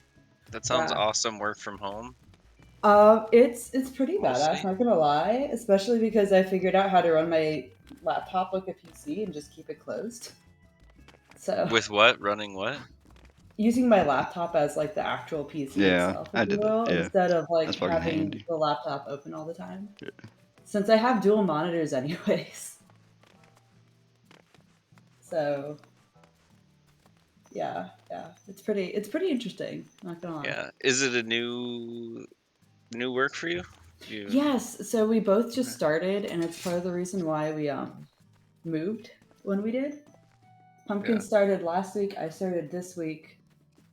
That sounds Yeah. awesome. Work from home. It's pretty We'll badass, see. not gonna lie. Especially because I figured out how to run my laptop like a PC and just keep it closed. So With what? Running what? using my laptop as like the actual PC Yeah, itself, I if you did that, will, yeah. instead of like That's fucking having handy. the laptop open all the time. Yeah. Since I have dual monitors anyways. So yeah, it's pretty interesting. Not gonna lie. Yeah. Is it a new work for you? Yes, so we both just started, and it's part of the reason why we moved when we did. Pumpkin Yeah. started last week. I started this week,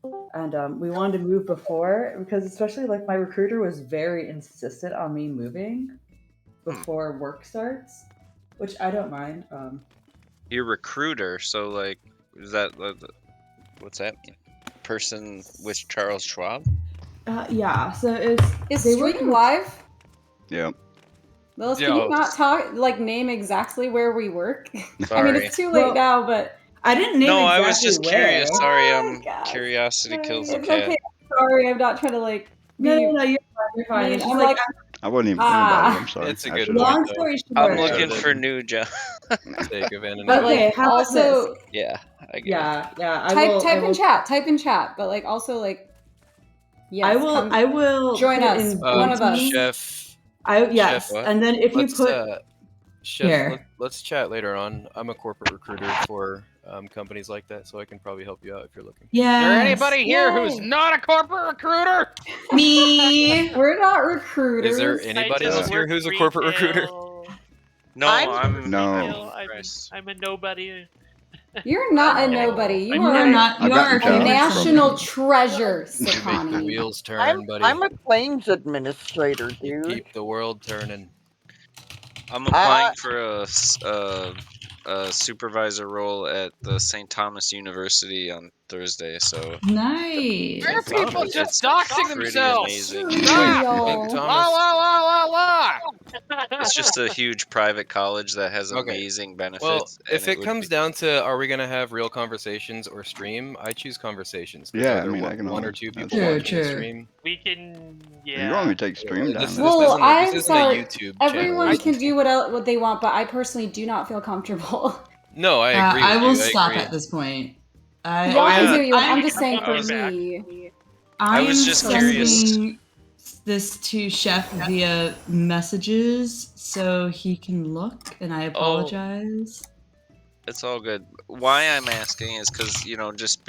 and we wanted to move before because, especially like my recruiter was very insistent on me moving before work starts, which I don't mind. Your recruiter. So like, is that what's that mean? Person with Charles Schwab? Yeah. So Is they work stream with- live? Yeah. Lilith, can you not talk like name exactly where we work? I mean, Sorry. it's too late now, but I didn't name No, exactly I was just where. curious. Sorry, Oh, gosh. curiosity kills the It's cat. okay. Sorry, I'm not trying to like. No, be you're fine. You're fine. mean. It's I'm just like, I wasn't even thinking about it. I'm sorry. It's a I good should've- long story short. I'm looking for new jobs. Sake of anonymity. but Okay, like how about also this? Yeah, I get it. Yeah. I type will, type I will, in chat. Type in chat. But like also like. Yes, I will join put us. in One of us. Chef. Yes, Chef, and then if you let's, put Chef, Here. let's chat later on. I'm a corporate recruiter for companies like that, so I can probably help you out if you're looking. Is there anybody here Yay. who's not a corporate recruiter? me. We're not recruiters. Is there anybody I just else here work who's a corporate recruiter? retail. No, I'm No. I'm a nobody. You're not a I'm nobody. You You are are not. I've You are gotten a a jobs national from- treasure, You make the Sakani. wheels turn, buddy. I'm a claims administrator, You dude. keep the world turning. I'm applying for a supervisor role at the St. Thomas University on Thursday. So Nice. Why are people It's just doxing pretty themselves? amazing. Stop! Real. La la la la la! It's just a huge private college that has Okay. amazing benefits. Well, if and it would comes be- down to are we gonna have real conversations or stream, I choose conversations. 'cause Yeah, are I there mean, I one, can one or always- two that's people True, watching the true. stream? We can, You want me to take stream down? This Well, isn't a I've YouTube channel. everyone can do what they want, but I personally do not feel comfortable. No, I agree. I with will you, I stop agree. at this point. Y'all can do what you want. I'm just saying for I'm back. me. I was I'm just sending curious. this to Chef via messages so he can look, and I apologize. It's all good. Why I'm asking is because, just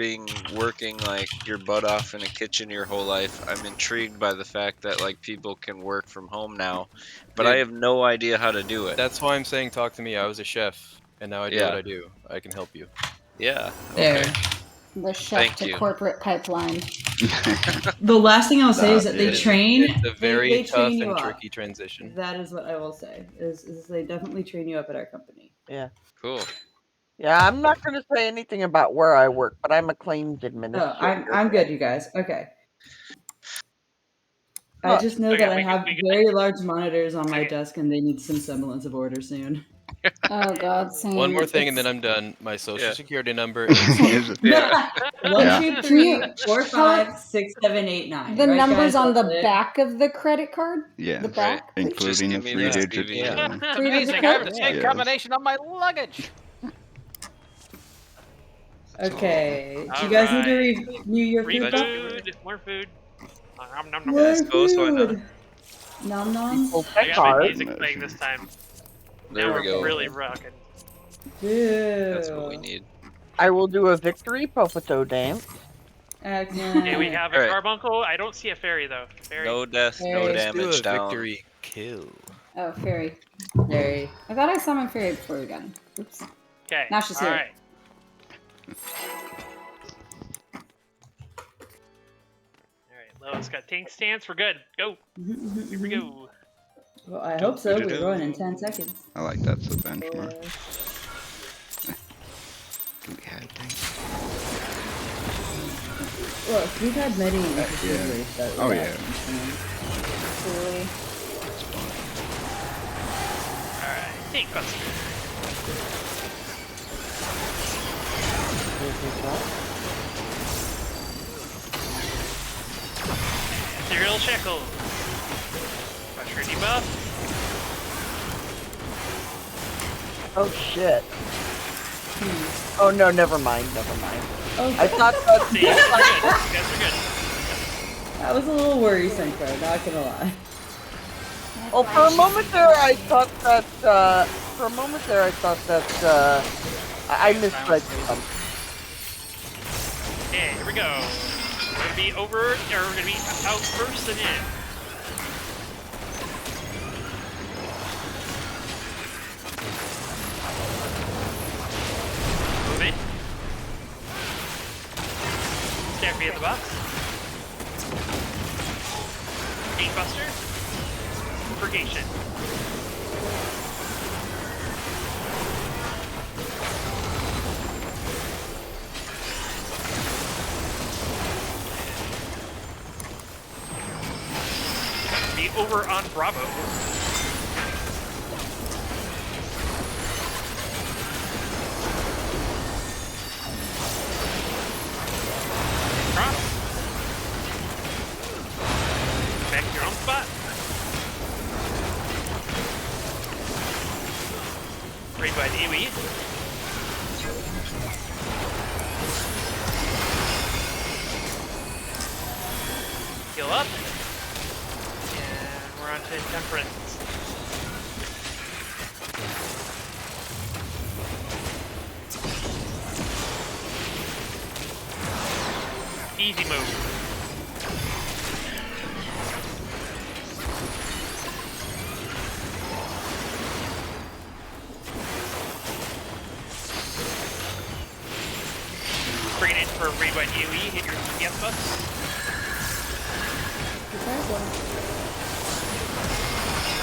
working like your butt off in a kitchen your whole life, I'm intrigued by the fact that like people can work from home now, but I Dude, have no idea how to do it. That's why I'm saying talk to me. I was a chef, and now I do what I do. I can help you. Yeah. There. Okay. The chef Thank to you. corporate pipeline. The last thing I'll say is that they It's- train. It's a very they tough train you and up. tricky transition. That is what I will say. Is they definitely train you up at our company. Yeah. Cool. Yeah, I'm not going to say anything about where I work, but I'm a claims administrator. Oh, I'm good, you guys. Okay. I Look, just know Okay, that I we have can- very large monitors on my desk, and they need some semblance of order soon. Oh God, same. One more thing, and then I'm done. My social Yeah. security number Is it- Yeah. 1, 2, 3, 4, 5, 6, 7, 8, 9. The Right, numbers guys? on the That's it? back of the credit card. Yeah. The back, please? Including the give me 3 the digits. CVV. It's Three digit amazing. I have code? the same Yes. combination on my luggage. Okay. Do you guys need to review your Free food? Bob? food, more food. Nom, nom, nom. More Ghost, why not? food. Nom noms. People I check got my hard. music playing this time. There Now we we're go. really rocking. That's what we need. I will do a victory potato dance. Excellent. Okay, we have a Alright. carbuncle. I don't see a fairy though. Fairy. No death, no Let's Let's do damage a down. victory kill. Oh, fairy. Fairy. I thought I saw my fairy before we got him. Oops. Okay. Now she's here. All right. All right, Lois got tank stance. We're good. Go. Here we go. Well, I hope so. We're going in 10 seconds. I like that's the benchmark. Do we have things? Look, we've had many yeah. that Oh, yeah. Truly. All right. Tank buster. Serial Shackle. Pressure debuff. Oh shit. Oh no, never mind, never mind. Okay. I thought that. See, you guys are good. That was a little worrisome, Crow, not gonna lie. Well, for a moment there, I thought that. I misread something. Okay, here we go. We're gonna be over, or we're gonna be out first and in. Move it. Stack me in the box. Gate buster. Purgation. Be over on Bravo. Cross. Back to your own spot. Raid by AoE. Heal up. And we're on to Temperance. Easy move. Bring it in for a raid by AoE. Hit your DPS buffs.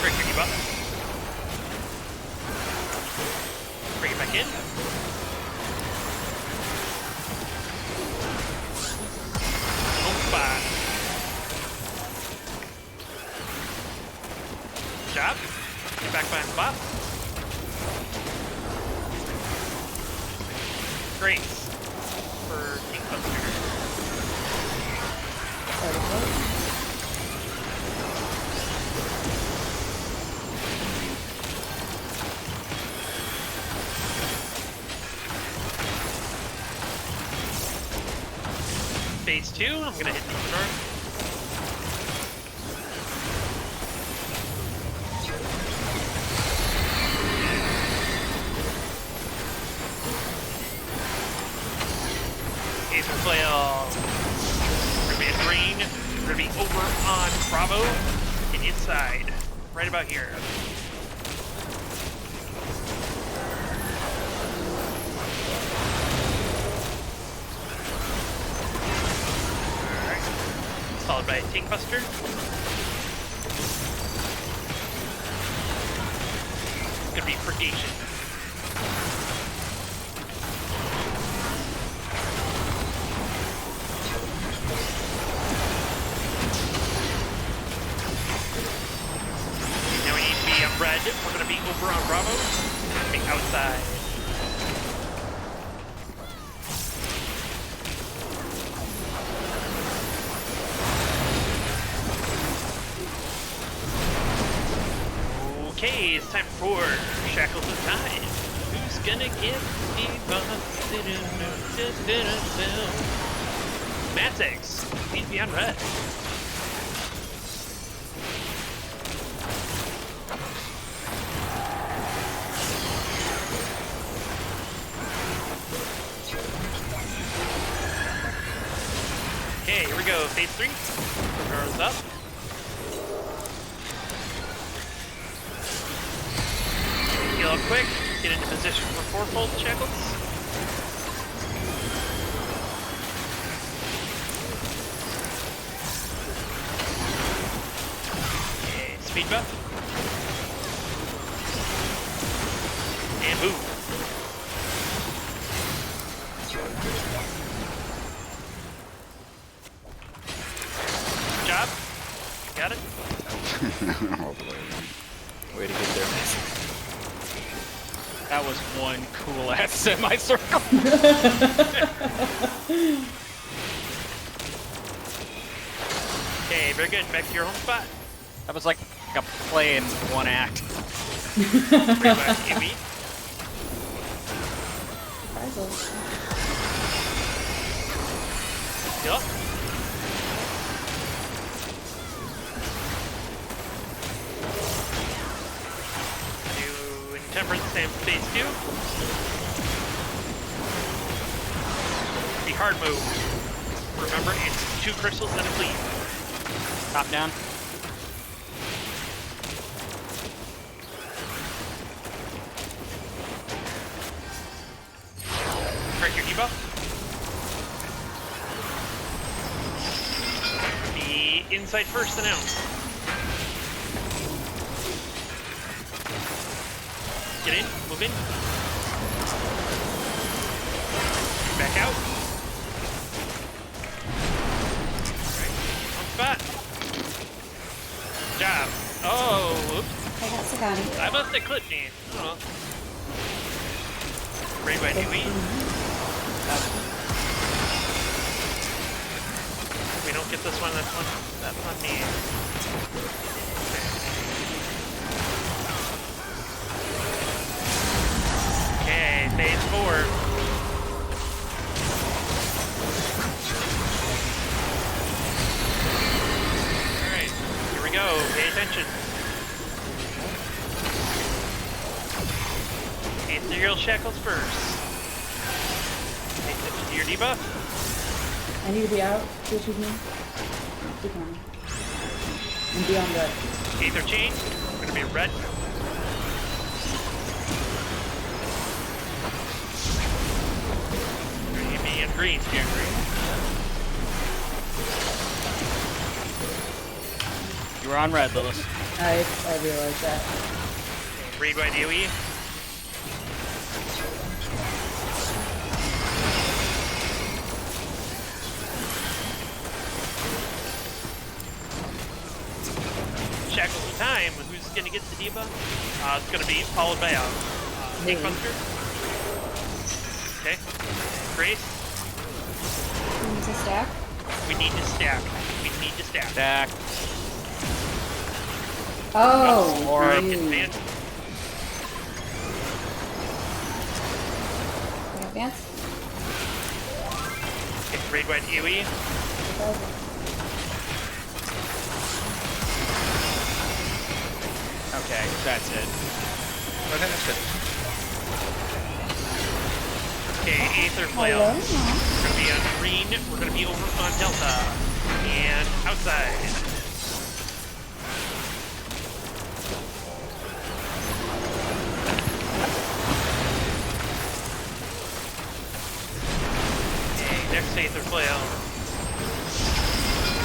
Break your debuff. Bring it back in. Opa. Good job. Get back behind the bot. Grace for King Buster. Phase 2, I'm gonna hit the storm. Aether Flail. We're gonna be in green. We're gonna be over on Bravo and inside. Right about here. Alright. Followed by a Tank Buster. It's gonna be Purgation. Now we need to be on red. We're gonna be over on Bravo. We're gonna be outside. Okay, it's time for Shackles of Time. Who's gonna get me Matix, please be on red. Okay, here we go. Phase 3. Arrows up. Heal up quick. Get into position for fourfold shackles. Okay, speed buff. And move. Good job. Got it. All the way around. Way to get there, man. That was one cool ass semicircle. Okay, very good. Back to your home spot. That was like a play in one act. Bring back EV. Heal up. Do Intemperance same phase 2. The hard move. Remember, it's 2 crystals and a cleave. Top down. Break your debuff. The inside first and out. Get in, move in. Back out. Alright, on spot. Good job. Oh, oops. I got Sagani. I must have clipped me. I don't know. Ready by Dewey. If we don't get this one, that's on me. Okay, phase 4. Alright, here we go. Pay attention. Ethereal Shackles first. Pay attention to your debuff. I need to be out. Switch with me. Keep on. And be on red. Aether Chain. We're gonna be red. We're gonna be in green. Here, green. You were on red, Lilith. I realized that. Read by DOE. Shackles of Time. Who's gonna get the debuff? It's gonna be followed by a Tank Buster. Okay. Grace. We need to stack. We need to stack. We need to stack. Stack. Oh, Or Advance. advance. Okay, raid by DOE. Okay, that's it. Okay, that's good. Okay, Aether Flail. We're gonna be on green. we're going to be over on Delta and outside. Okay, next phase of flail.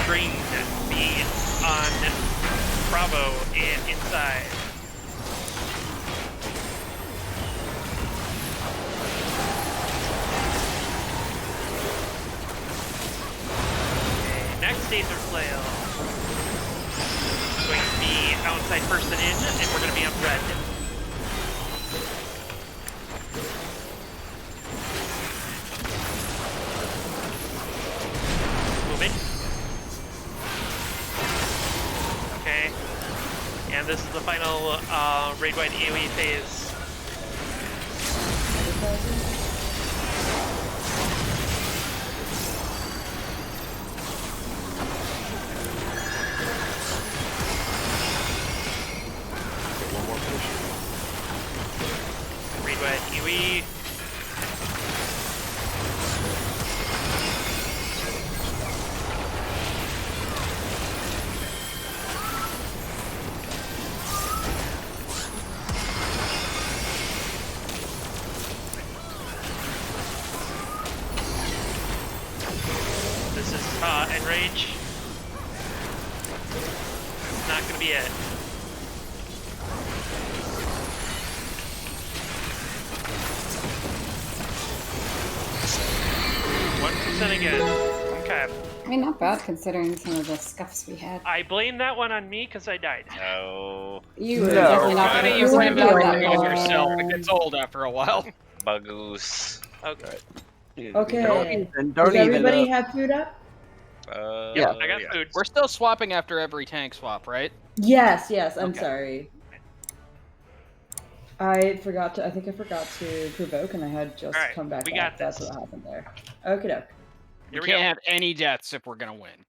Green be on Bravo and inside. Next Taser Flail is going to be outside person in, and we're going to be on red. Moving. Okay. And this is the final raid-wide AoE phase. Raid-wide AoE. This is Enrage. Not gonna be it. Again. Okay. I mean, not bad considering some of the scuffs we had. I blame that one on me because I died. No. You were definitely not Why going do to you blame that everything on one. yourself? It gets old after a while. Bagoose. Okay. Okay. Don't Does even. everybody have food up? Yeah, I got food. We're still swapping after every tank swap, right? Yes, I'm Okay. sorry. I think I forgot to provoke and I had just come back we up. got That's this. what happened there. Okie doke. We can't have any deaths if we're gonna win.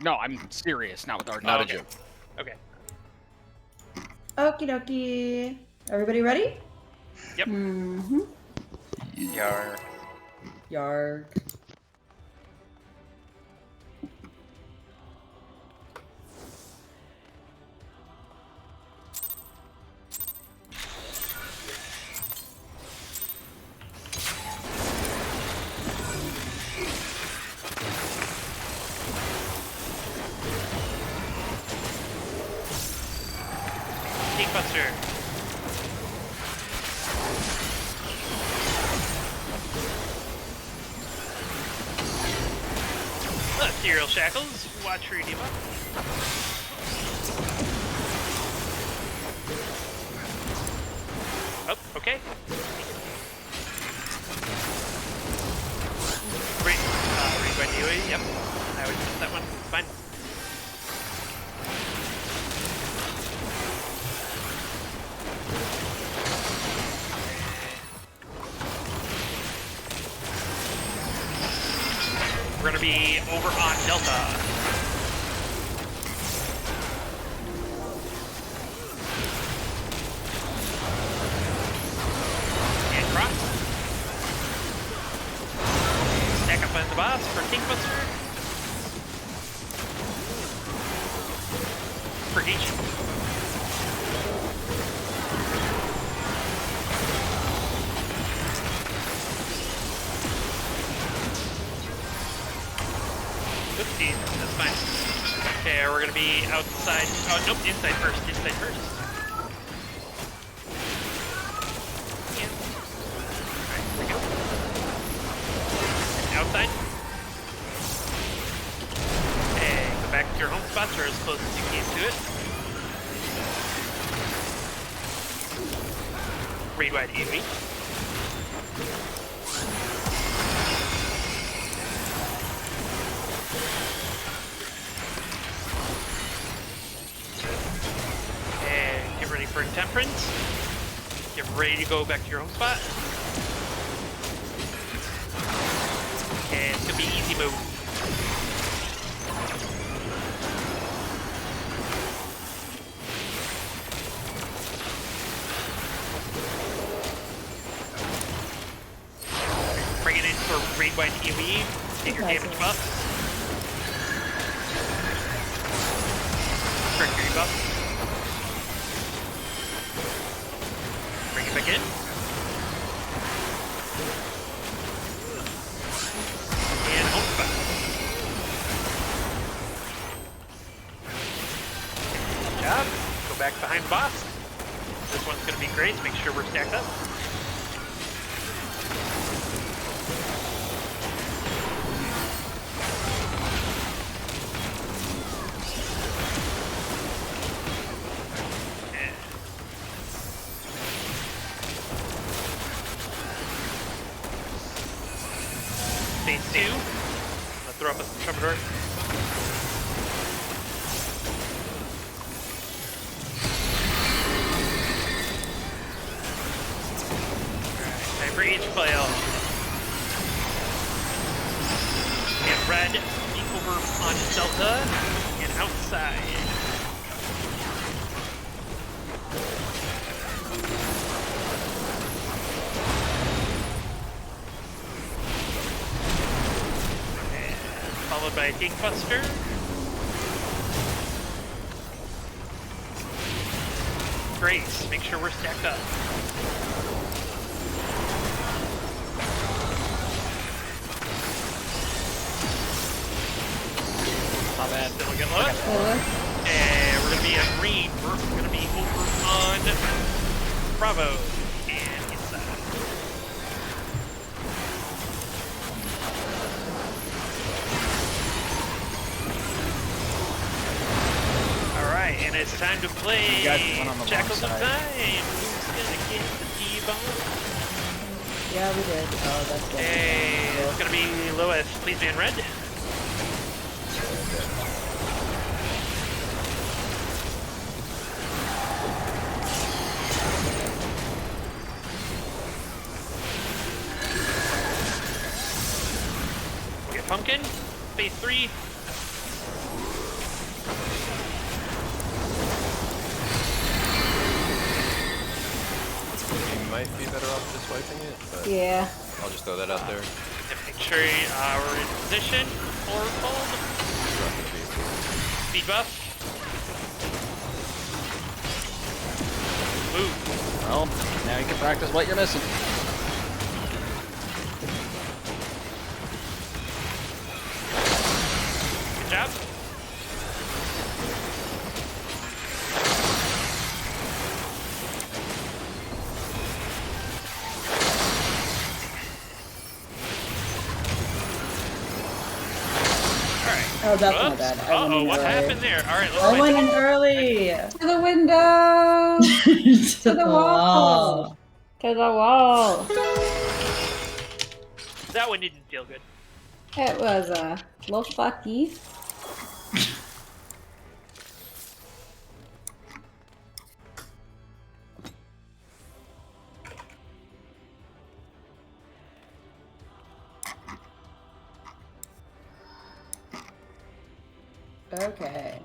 No, I'm serious, not with our Not a dog. joke. Okay. Okie dokie. Everybody ready? Yep. Mm-hmm. Yarg. Yarg. Buster. Ethereal Shackles, watch your Diva. Oh, okay. Read by DOE, yep. I would miss that one, fine. We're gonna be over on Delta. And cross. Stack up on the boss for King Buster. For each. Oopsie, that's fine. Okay, we're gonna be outside. Oh, nope, inside first. Inside first. Yeah. Alright, here we go. Outside. Okay, go back to your home spots or as close as you can to it. Raid wide AoE. And get ready for Intemperance. Get ready to go back to your home spot. And it's gonna be easy move. Bring it in for Raid by AoE. Take your damage buff. Trickery buff. Bring it back in. And home back. Good job. Go back behind the boss. This one's going to be great. Make sure we're stacked up. Phase 2. Let's throw up a trumpeter. Time for each flail. And red, be over on Delta and outside. Followed by a Dinkbuster. Grace, make sure we're stacked up. Not bad. Then we get low. And we're gonna be a green. We're gonna be over on Bravo and inside. Alright, and it's time to play Jackals of Time. Who's gonna get the T-bomb? Yeah, we did. Oh, that's good. Hey, it's gonna be Lewis. Please be in red. We'll get Pumpkin. Phase 3. You might be better off just wiping it, but Yeah. I'll just throw that out there. And make sure we're in position. Forward fold. Speed buff. Move. Well, now you can practice what you're missing. Good job. Oh, that's not bad. Uh-oh, what happened there? Alright, let's I play. went in early. To the window! To the wall. To the wall! That one didn't feel good. It was a little fucky. Okay.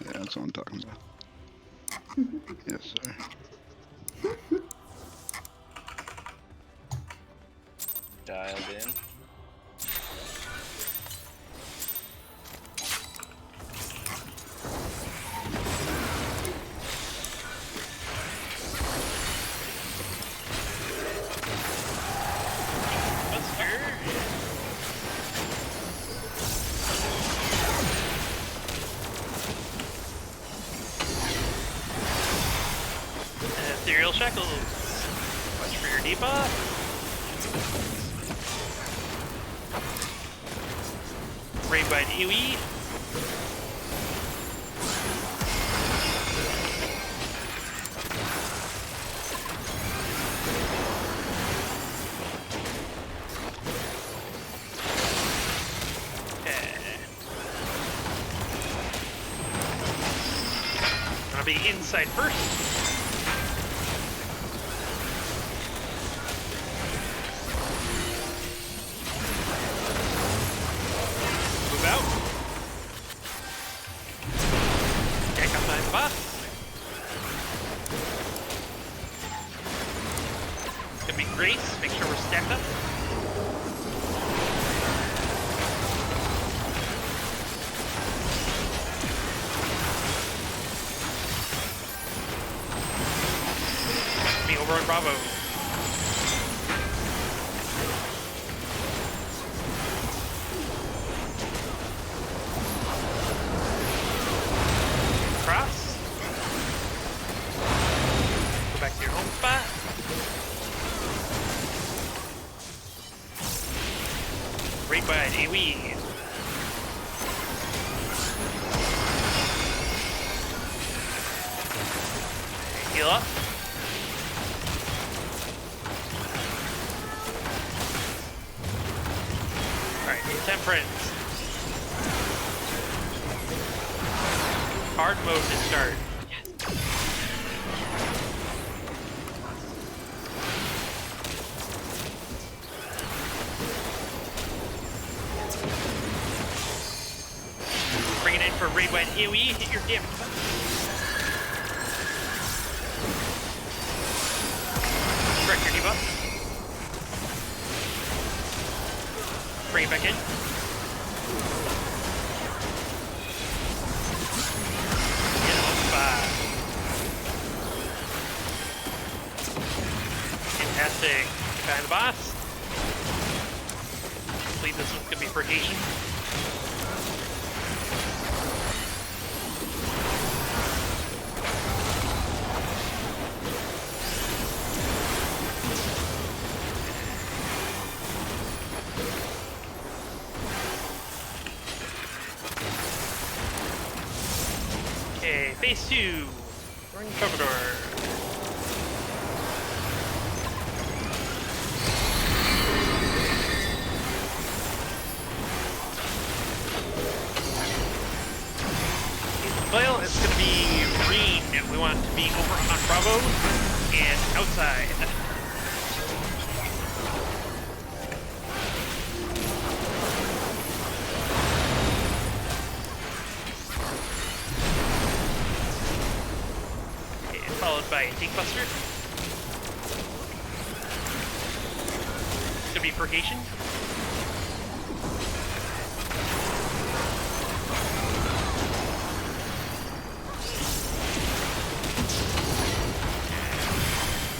Yeah, that's what I'm talking about. Yes, sir. Dialed in. Ethereal Shackles. Watch for your debuff. Raid by AoE. I'll be inside first. Move out. Can't come behind the boss. gonna be Grace. Make sure we're stacked up. Me over on Bravo. Cross. Go back to your home spot. Great wide AoE. Heal up. Alright, Temperance. Hard mode to start. Bring it in for raid wide AoE, hit your damage button. Correct your debuff. Bring it back in. Get on 5. Fantastic. Behind the boss. I believe this one's gonna be Purgation. Okay, phase 2. Run Troubadour. Well, it's going to be green. We want it to be over on Bravo and outside. Followed by a Tank Buster. It's gonna be Purgation.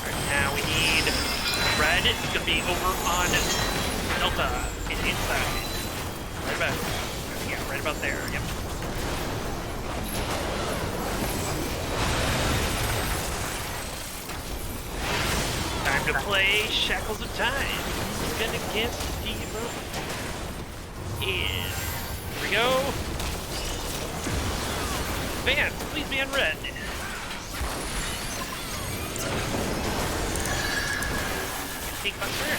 Alright, now we need red. It's gonna be over on Delta and inside. Right about, yeah, right about there. Yep. Time to play Shackles of Time. Gonna against Devo. And here we go. Vance, please be on red. Take Buster.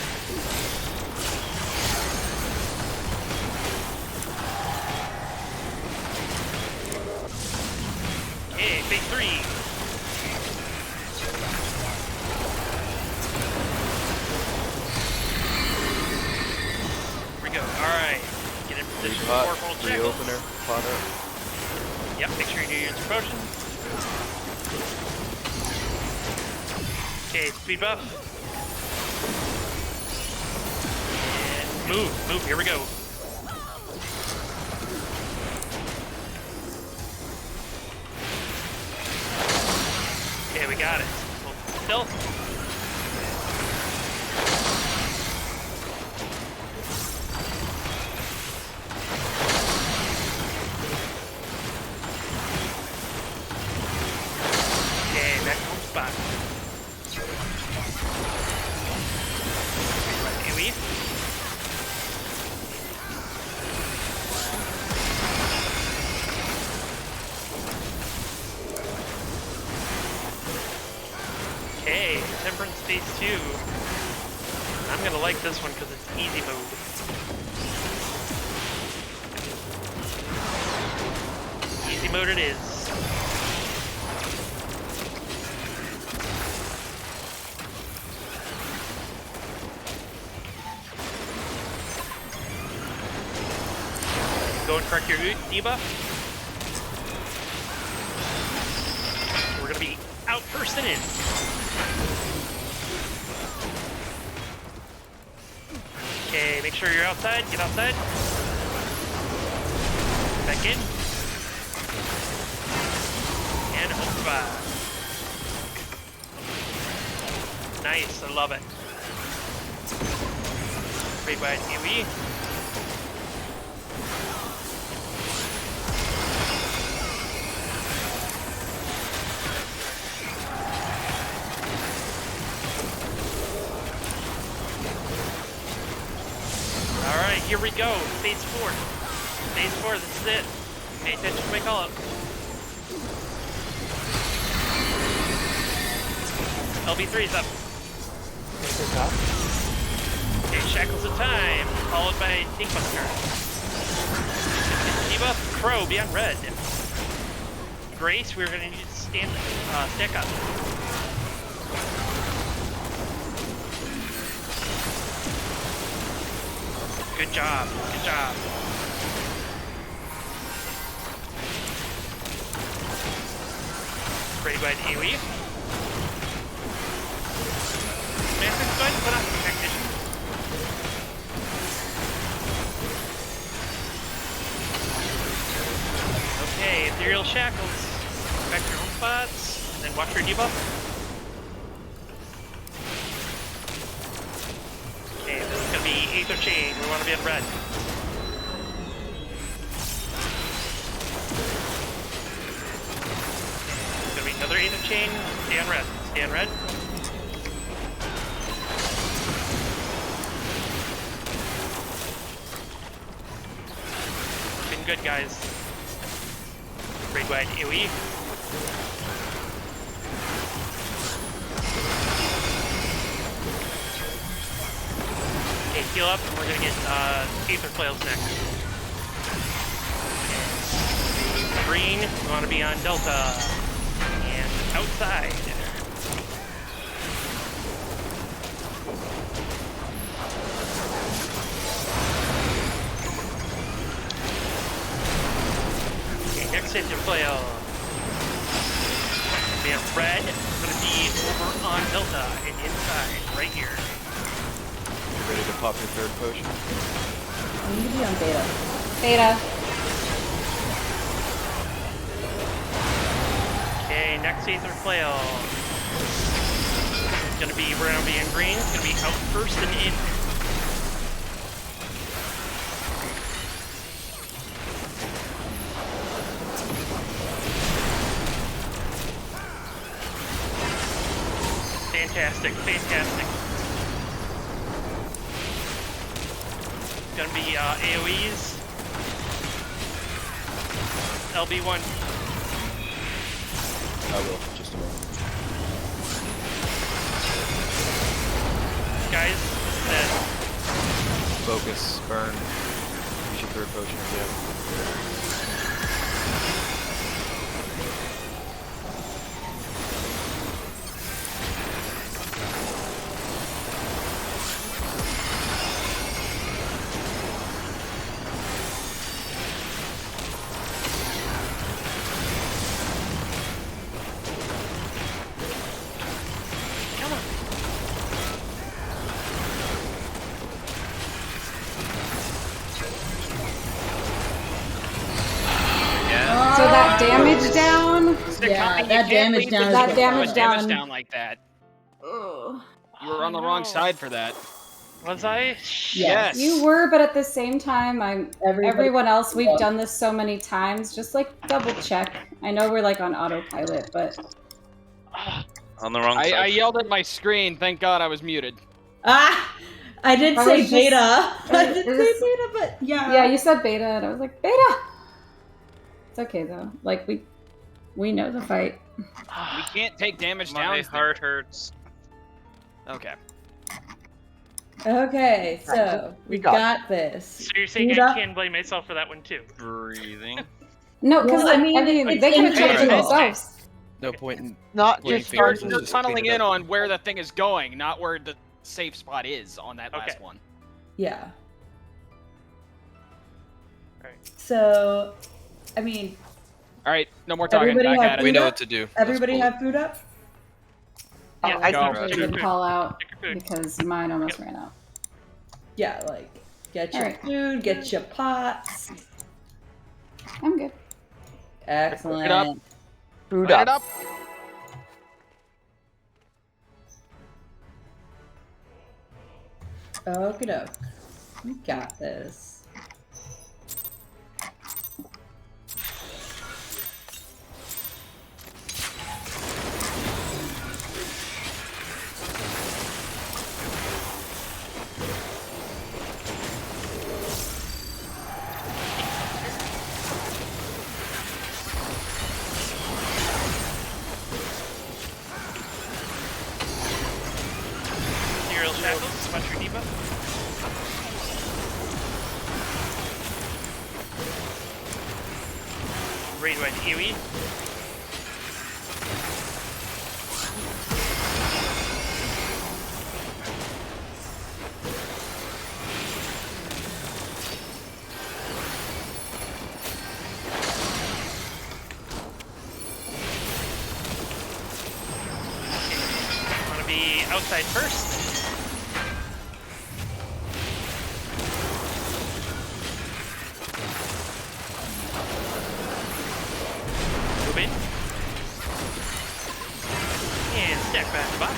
Okay, phase 3. Alright, get in position for Oracle Shackles. Reopener, Potter. Yep, make sure you do your instant potion. Okay, speed buff. And move, here we go. Okay, we got it. Stealth. Spot. AoE. Okay, Temperance phase 2. I'm gonna like this one because it's easy mode. Easy mode it is. Go and correct your debuff. We're gonna be out first and in. Make sure you're outside. Get outside. Back in. And hoppa. Nice, I love it. Big wide AoE. Alright, here we go. Phase 4. Phase 4, this is it. Pay attention to my call up. LB3's up. Okay, Shackles of Time, followed by Tankbuster. Debuff, Crow, be on red. Grace, we're gonna need to stack up. Good job, good job. Pretty wide AoE. Master's going to put on Tactician. Okay, Ethereal Shackles. Back to your home spots, and then watch your debuff. Okay, this is going to be Aether Chain. We want to be on red. It's going to be another Aether Chain. Stay on red. Stay on red. Looking good, guys. Great wide AoE. Okay, heal up, and we're gonna get Aether Flails next. Green, we want to be on Delta. And outside. Okay, next Aether Flail. We have red, it's gonna be over on Delta and inside, right here. Ready to pop your third potion? I need to be on beta. Beta. Okay, next Aether Flail. It's gonna be, we're gonna be in green. It's gonna be out first and in. Fantastic, fantastic. It's gonna be AoEs. LB1. I will, just a moment. Guys, this is Focus, burn. Use your third potion again. So that damage down. Yeah, that damage down. That damage damage down. down like that. Ugh. You were on the wrong side for that. Was I? Yes. You were, but at the same time, everyone else. We've Yeah. done this so many times. Just like double check. I know we're like on autopilot, but On the wrong side. I yelled at my screen. Thank God I was muted. Ah, I did I say was just- beta. I did it say was- beta, but yeah. yeah, you said beta, and I was like beta. It's okay though. Like we know the fight. We can't take damage down. My heart hurts. Okay. Okay, so we got this. So you're saying Boot I up. can blame myself for that one too? Breathing. No, because Well, I mean, it's they could have changed it intentional. themselves. No point in Not pointing just fingers. starting You're Let's just clean tunneling it in up. on where the thing is going, not where the safe spot is on that last one. Yeah. Right. So, I mean, All right, no more talking. Everybody Back have at it. We food know up? what to do. everybody Let's have food up? Yeah, I go. think we Sure. can call out Take your food. because mine almost ran out. Yeah, like Get your Alright. food, get your pots. I'm good. Excellent. Food Light up. it up. Okie doke. We got this. Serial shackles, watch your debuff. Raid wide AoE. Want to be outside first. Move in. And stack back the box.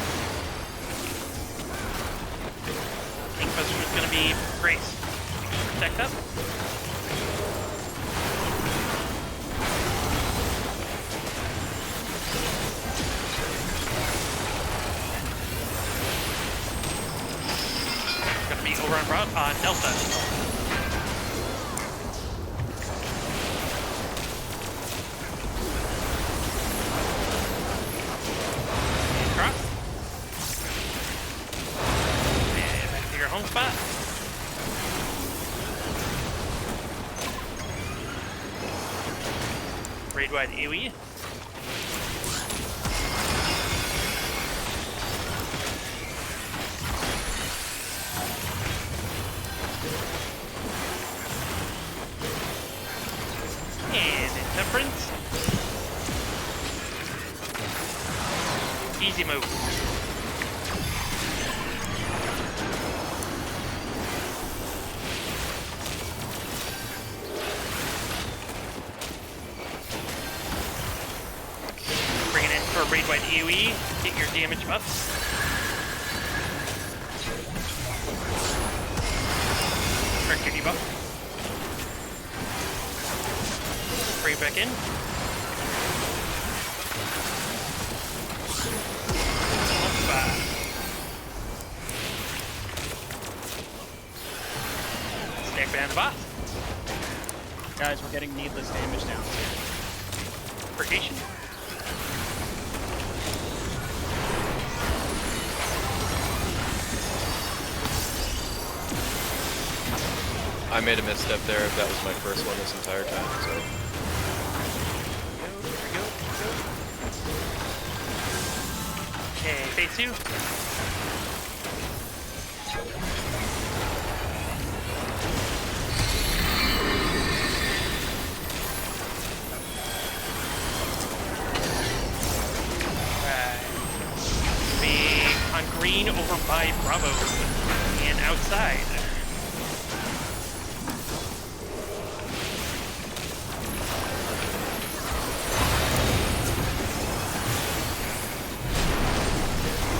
Kingbuster is going to be Grace. Protect up. Going to be overrun on Nelsa. Cross. And back to your home spot. Raid wide AoE. And Intemperance. Easy move. Bring it in for a raid wide AoE. Get your damage buffs. Correct your debuff. Bring it back in. Stack behind the boss. Guys, we're getting needless damage down here. Purgation. I made a misstep there. That was my first one this entire time, so. Okay, phase 2. Be on green over by Bravo and outside.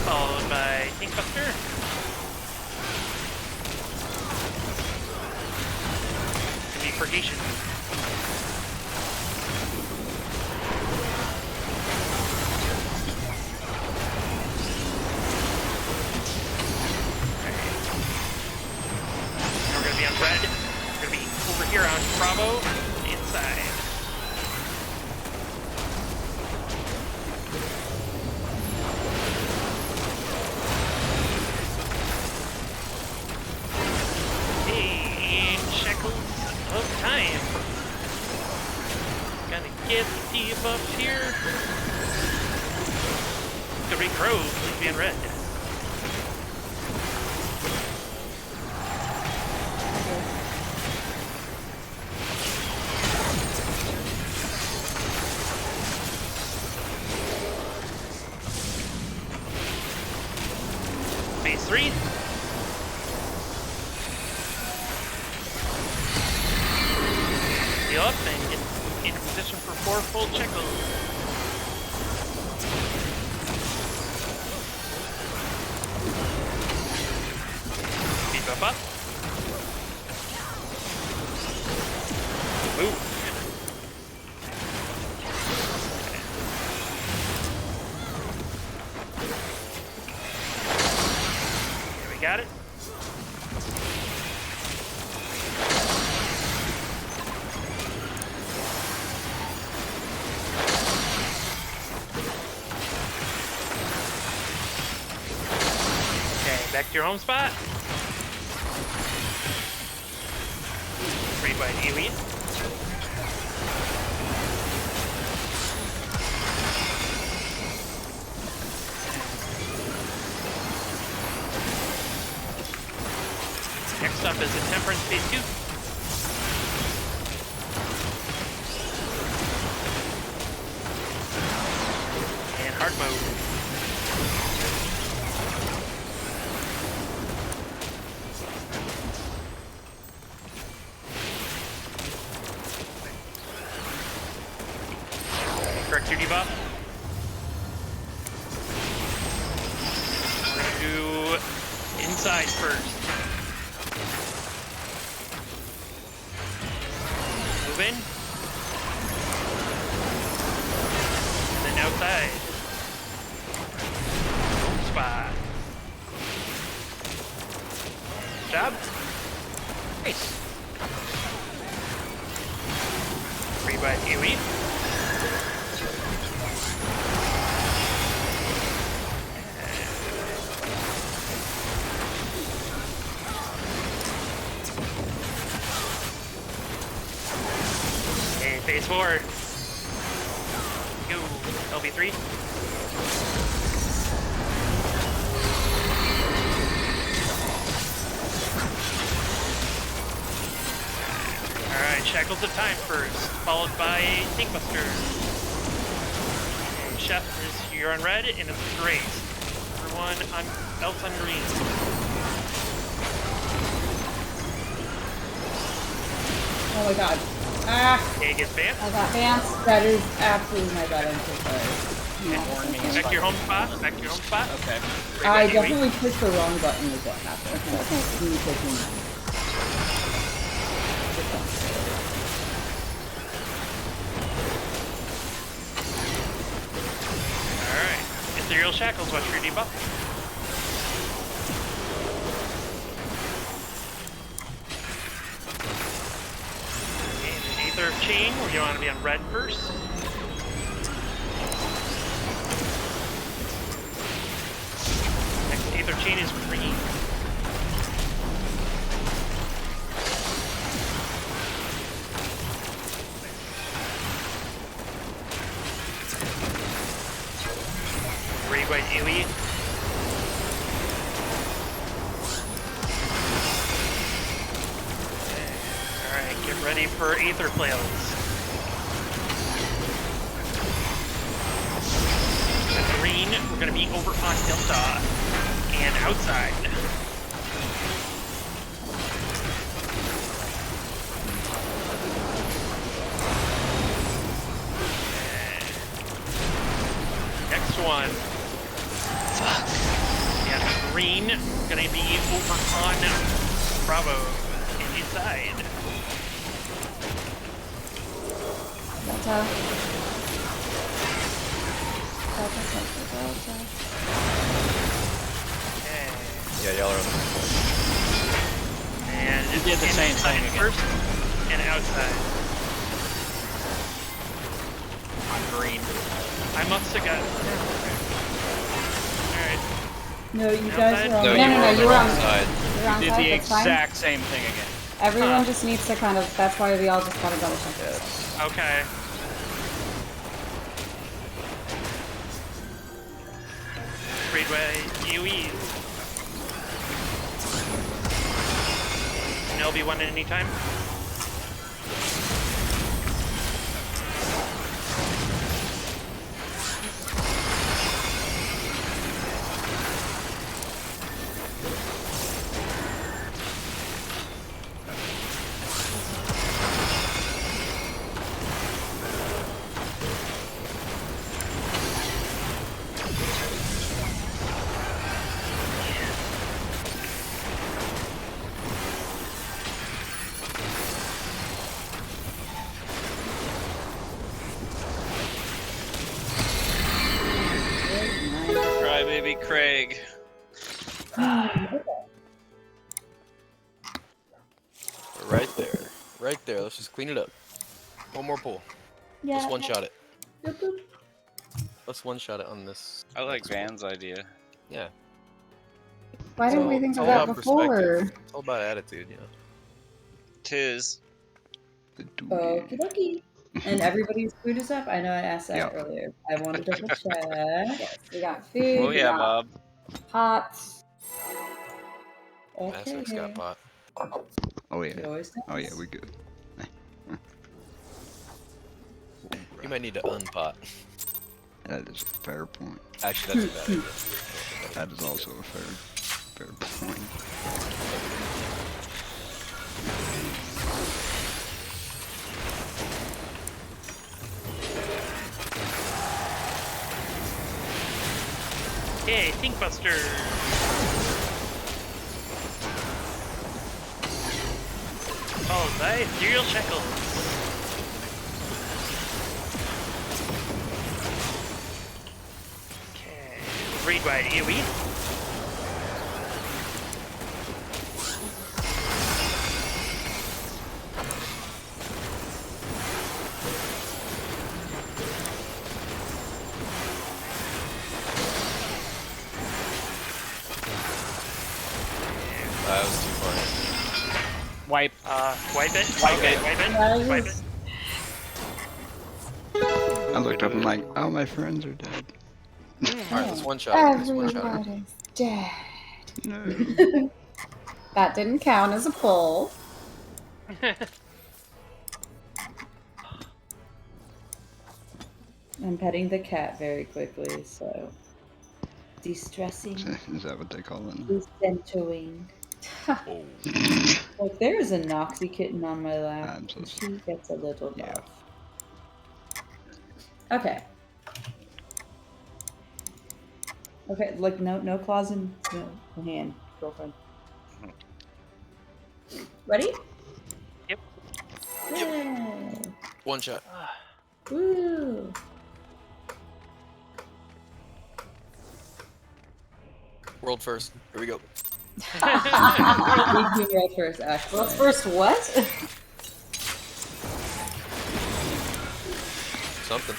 Followed by Kingbuster. Gonna be Purgation. We're gonna be on red. We're gonna be over here on Bravo, inside. Hey, and shackles of time. Gotta get the debuff here. Could be Crow, please be in red. Phase 3. 4 full checkles. Speed buff up. Move. There we got it. Okay, back to your home spot. Read by Elite. Next up is Intemperance Phase 2. And Hard Mode. Correct your debuff. We're gonna do inside first. Move in. And then outside. Spot. Job. Nice. 3 by Elite. Phase 4. Go. LB3. Alright, Shackles of Time first, followed by Thinkbuster. And Chef is you're on red, and it's great. Everyone else on green. Oh my god. Ah! Okay, gets banned. I got bans. That is absolutely my bad. I'm so sorry. Back to your home spot. Back to your home spot. Okay. I definitely pushed the wrong button is what happened. Alright. Ethereal Shackles, what's your debuff? Aether Chain, where you want to be on red first. Next Aether Chain is green. Ray by Elite. Alright, get ready for Aether Flails. With green, we're going to be over on Delta and outside. Next one. Fuck. Yeah, green, going to be over on Bravo and inside. Delta. Okay. Yeah, y'all are on the And You did the same thing again. First and outside. On green. I must have got. Alright. No, you guys were on. No, No, you were on the wrong side. side. You're on You did side. the That's fine. exact same thing again. Everyone just needs to kind of. That's why we all just gotta double check this. Okay. Speedway UE. An LB1 at any time. Craig. Right there. Right there. Let's just clean it up. One more pull. Yeah. Let's one-shot it. Boop, boop. Let's one-shot it on this. I like Van's idea. Yeah. Why didn't we think It's of all that about before? perspective. It's all about attitude, you know. Tis. Okie dokie. And everybody's food is up? I know I asked that Yep. earlier. I want to double check. Yes, we got food. Oh we yeah, got Bob. pots. Okay. Massac's got pot. Oh yeah. It always Oh yeah, does. we good. You might need to unpot. That is a fair point. Actually, that's a bad idea. That is also a fair point. Hey, Thinkbuster! Followed by Ethereal Shackles. Okay. Read wide AoE. That was too far. Wipe. Wipe it. Wipe Okay, it. wipe it. That Wipe is- it. I looked up and like, oh, my friends are dead. Alright, let's one-shot it. Let's one-shot it. Everybody's dead. No. That didn't count as a pull. I'm petting the cat very quickly, so de-stressing, Is that what they call it? decentering. Oh. Like there is a Noxy kitten on my lap, I'm so and she gets a little love. Yeah. Okay. Okay, like no claws in no hand, girlfriend. Ready? Yep. Yay. One shot. Woo! World first. Here we go. We do roll first, actually. Well, first what? Something.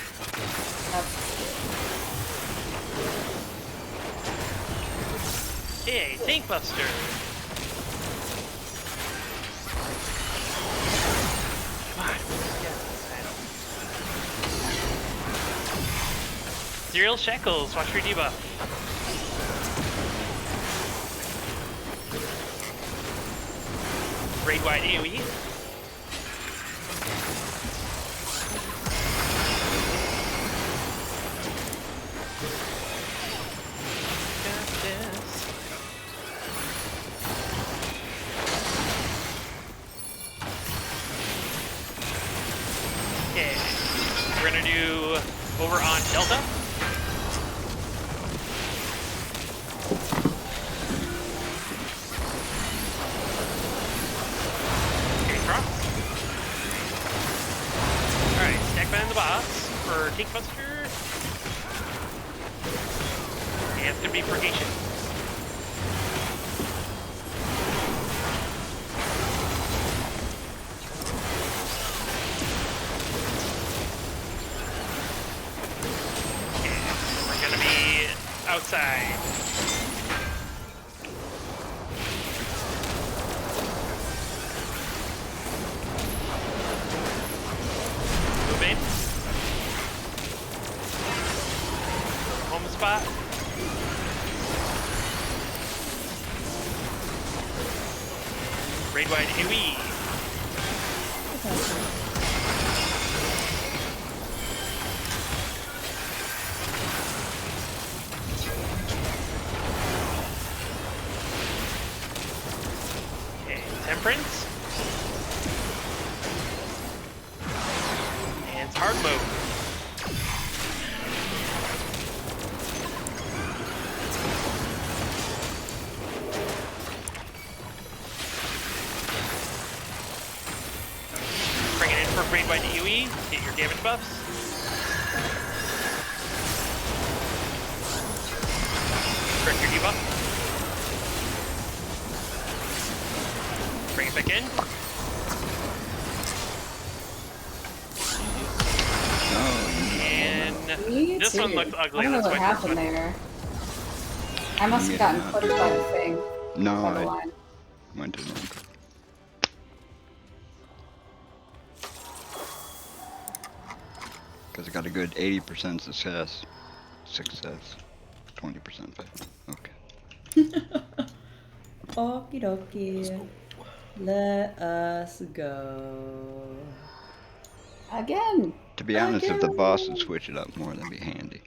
Hey, Thinkbuster! Come on, Ethereal Shackles, watch your debuff. Raid wide AoE. Got this. Okay, we're gonna do over on Delta. Okay, cross. Alright, stack behind the boss for Takebuster. And it's gonna be Purgation. We're gonna be outside. Moving. Home spot. Raid wide AoE. Okay, Temperance. And it's hard mode. Bring it in for grade by AoE, get your damage buffs. your debuff. Bring it back in. And Me this too. one looks ugly. I don't know Let's what wait for happened this one. there. I must have gotten clipped by the thing. No, By the I line. went to the wrong card. Because I got a good 80% success. 20% fail. Okay. Okie dokie. Let us go. Again. To be honest, if the boss would switch it up more, that'd be handy.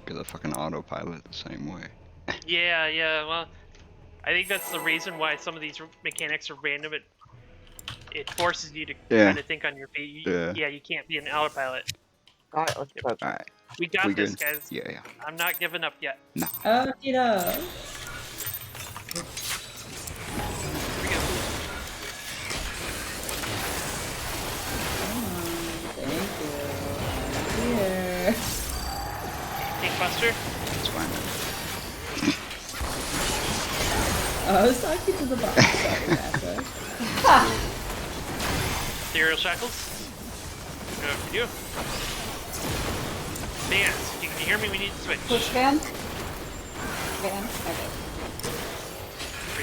Because I fucking autopilot the same way. Yeah, yeah. Well, I think that's the reason why some of these mechanics are random. It forces you to kind of think on your feet. Yeah, you can't be an autopilot. All right, let's go. Alright. We got We this, good? guys. Yeah. I'm not giving up yet. No. Okie doke. Thank you. I'm here. Ink Buster. It's fine. I was talking to the boss. Sorry, Master. Ethereal Shackles. Good for you. Vans, you can hear me? We need to switch. Which van? Van? Okay.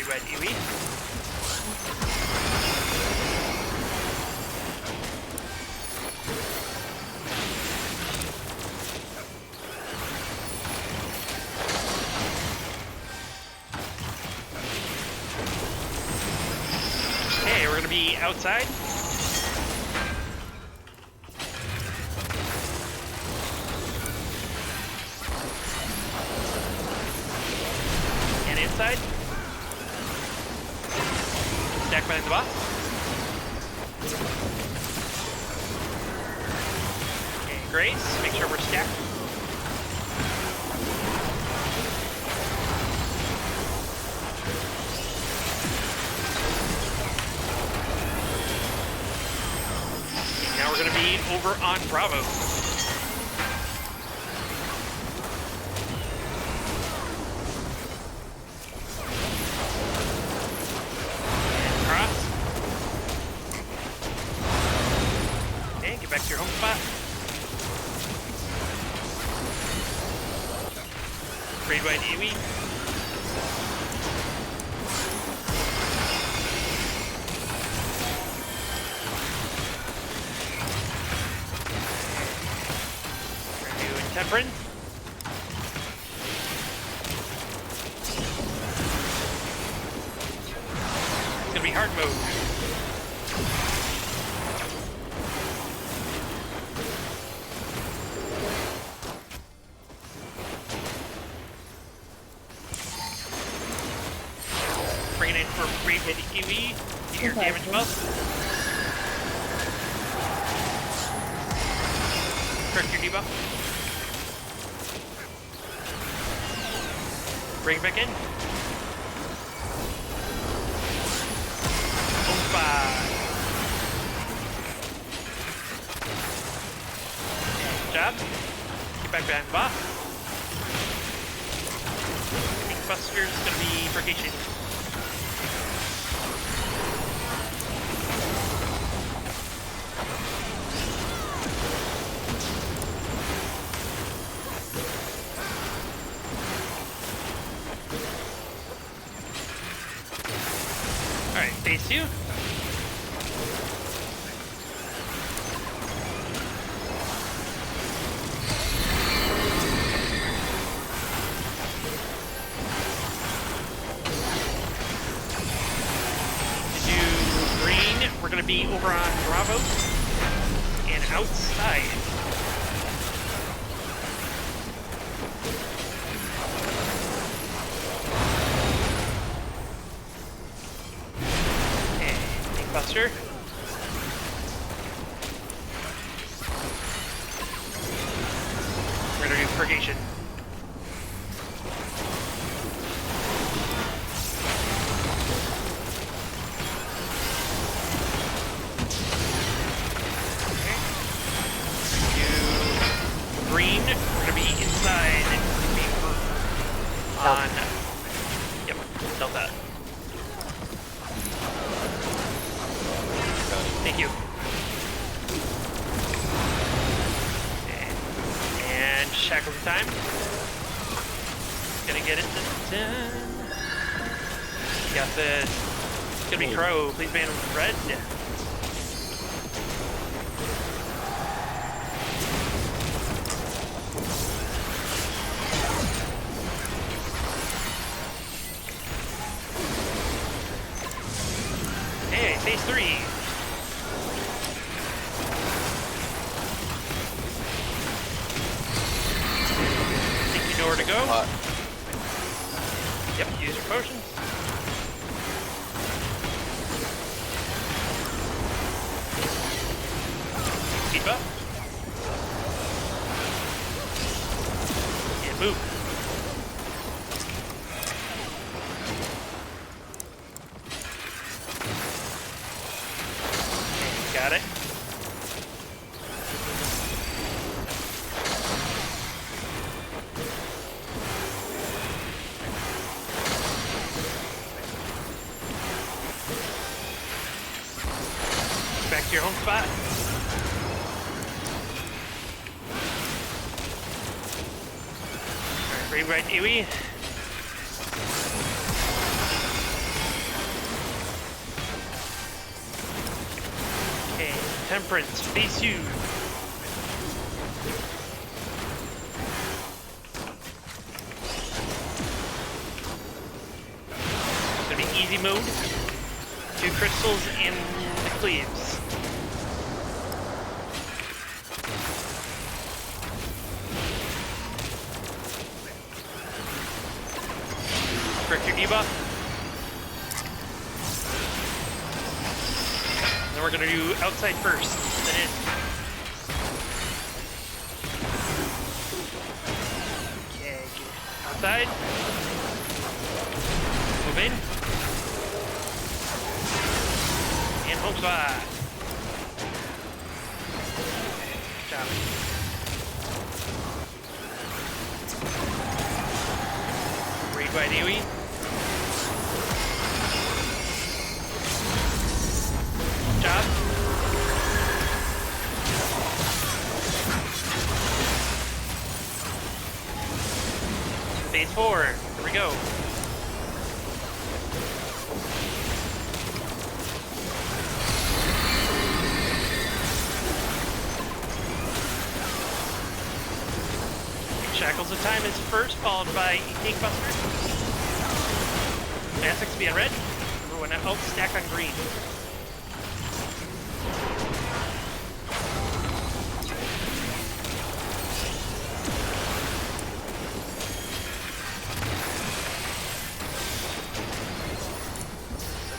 Red Eevee. Okay, we're gonna be outside. And inside. Stack behind the box. Okay, Grace, make sure we're stacked. Okay, now we're gonna be over on Bravo. Get back to your home spot. Great White Eevee. We're gonna do Intemperance. It's gonna be hard mode. Bring it in for Great White Eevee. Get your damage buff. Correct your debuff. Bring it back in. Opa. Good job. Get back behind the boss. Ink Buster's gonna be Purgation. Alright, phase 2. We're going to be over on Bravo and outside. And Ink Buster. We're going to do Purgation. Green, we're gonna be inside. On Delta. Thank you. And shackles of time. Gonna get it done. Got this. It's gonna be Crow. Please ban red. Hey, phase 3. Think you know where to go? Yep, use your potions. Keep up. And move. Got it. Back to your home spot. Alright, brave right Dewey. Okay, Temperance, face you. It's gonna be easy mode. 2 crystals and the cleaves. Correct your debuff. Then we're gonna do outside first, then in. Okay, outside. Move in. And home spot. Good job. Raid by Dewey. Job. Phase 4. Here we go. Shackles of Time is first, followed by Ink Buster. Massix be on red. Remember when ult stack on green.